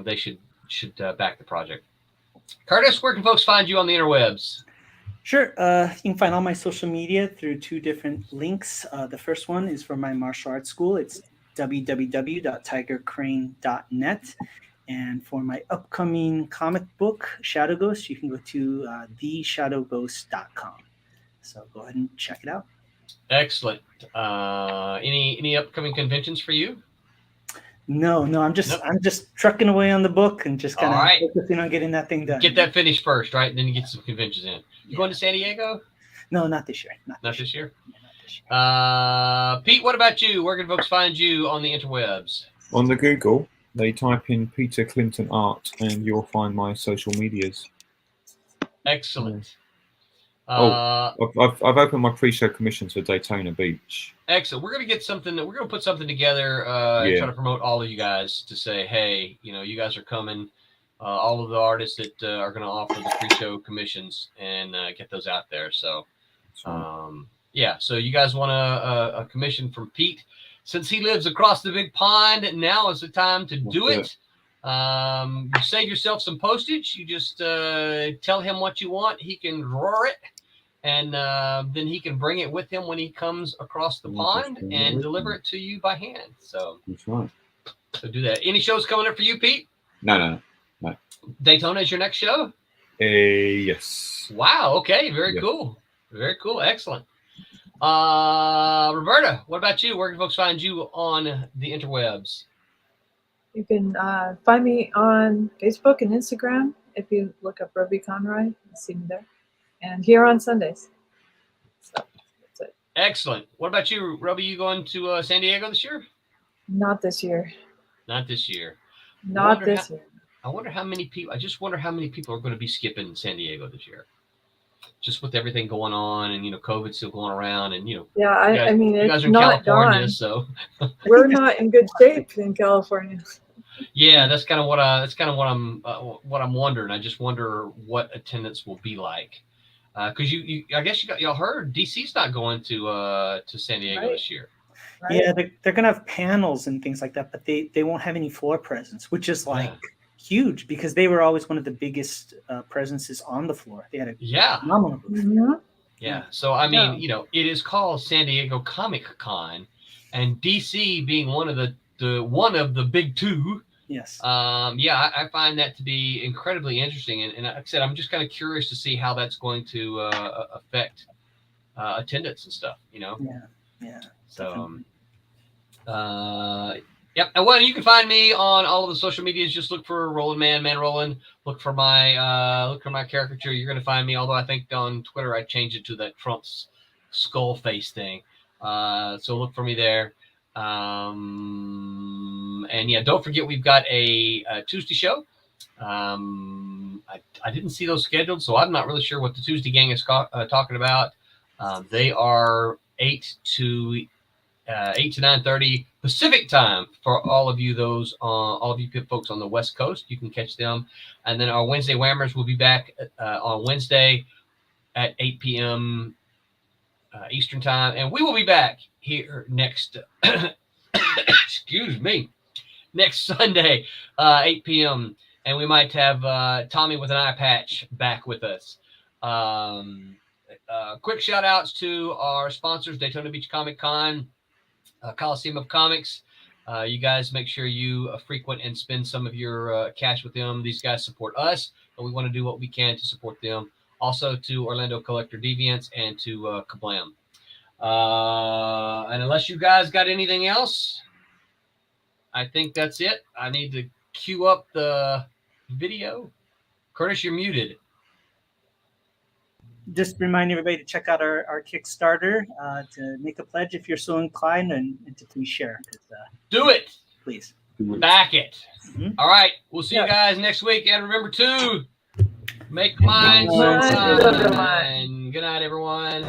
they should back the project. Curtis, where can folks find you on the interwebs? Sure. You can find all my social media through 2 different links. The first one is for my martial arts school. It's www.tigercrane.net. And for my upcoming comic book, Shadow Ghost, you can go to theshadowghost.com. So go ahead and check it out. Excellent. Any upcoming conventions for you? No, I'm just trucking away on the book and just kind of focusing on getting that thing done. Get that finished first, right? And then you get some conventions in. You going to San Diego? No, not this year. Not this year. Pete, what about you? Where can folks find you on the interwebs? On the Google, they type in Peter Clinton Art, and you'll find my social medias. Excellent. I've opened my pre-show commissions for Daytona Beach. Excellent. We're gonna get something. We're gonna put something together and try to promote all of you guys to say, hey, you guys are coming. All of the artists that are going to offer the pre-show commissions and get those out there. So, yeah. So you guys want a commission from Pete? Since he lives across the big pond, now is the time to do it. You save yourself some postage. You just tell him what you want. He can draw it, and then he can bring it with him when he comes across the pond and deliver it to you by hand. So that's right. So do that. Any shows coming up for you, Pete? No. Daytona is your next show? Yes. Wow. Okay. Very cool. Very cool. Excellent. Roberta, what about you? Where can folks find you on the interwebs? You can find me on Facebook and Instagram. If you look up Rugby Conroy, you'll see me there. And here on Sundays. So that's it. Excellent. What about you, Robbie? You going to San Diego this year? Not this year. Not this year. Not this year. I wonder how many people. I just wonder how many people are going to be skipping San Diego this year. Just with everything going on, and COVID still going around, and Yeah, I mean, you guys it's are in not California, gone. so We're not in good shape in California. Yeah, that's kind of what what I'm wondering. I just wonder what attendance will be like, because I guess y'all heard DC's not going to San Diego this year. Right? Yeah, they're gonna have panels and things like that, but they won't have any floor presence, which is huge because they were always one of the biggest presences on the floor. They had a phenomenal booth. Mm-hmm. Yeah, so I mean, it is called San Diego Comic Con, and DC being one of the big two. Yes. I find that to be incredibly interesting, and like I said, I'm just kind of curious to see how that's going to affect attendance and stuff. Yeah. So, yep. And well, you can find me on all of the social medias. Just look for Roland Man Roland. Look for my caricature. You're going to find me. Although I think on Twitter I changed it to that Trump's skull face thing. So look for me there. And yeah, don't forget we've got a Tuesday show. I didn't see those scheduled, so I'm not really sure what the Tuesday gang is talking about. They are 8 to 9:30 Pacific time for all of you folks on the West Coast. You can catch them, and then our Wednesday Whammers will be back on Wednesday at 8 p.m. Eastern time, and we will be back here next next Sunday 8 p.m. and we might have Tommy with an eye patch back with us. Quick shout outs to our sponsors, Daytona Beach Comic Con, Coliseum of Comics. You guys make sure you frequent and spend some of your cash with them. These guys support us, but we want to do what we can to support them. Also to Orlando Collector Deviants and to Kablam. And unless you guys got anything else, I think that's it. I need to queue up the video. Curtis, you're muted. Just remind everybody to check out our Kickstarter to make a pledge if you're so inclined, and to please share. Do it. Please. Back it. All right. We'll see you guys next week. And remember to make mine Silverline. Good night, everyone.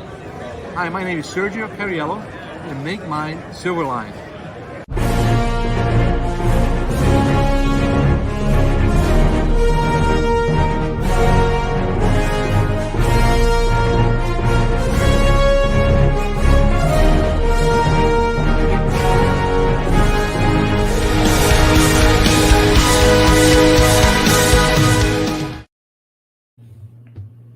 Hi, my name is Sergio Cariello, and make mine Silverline.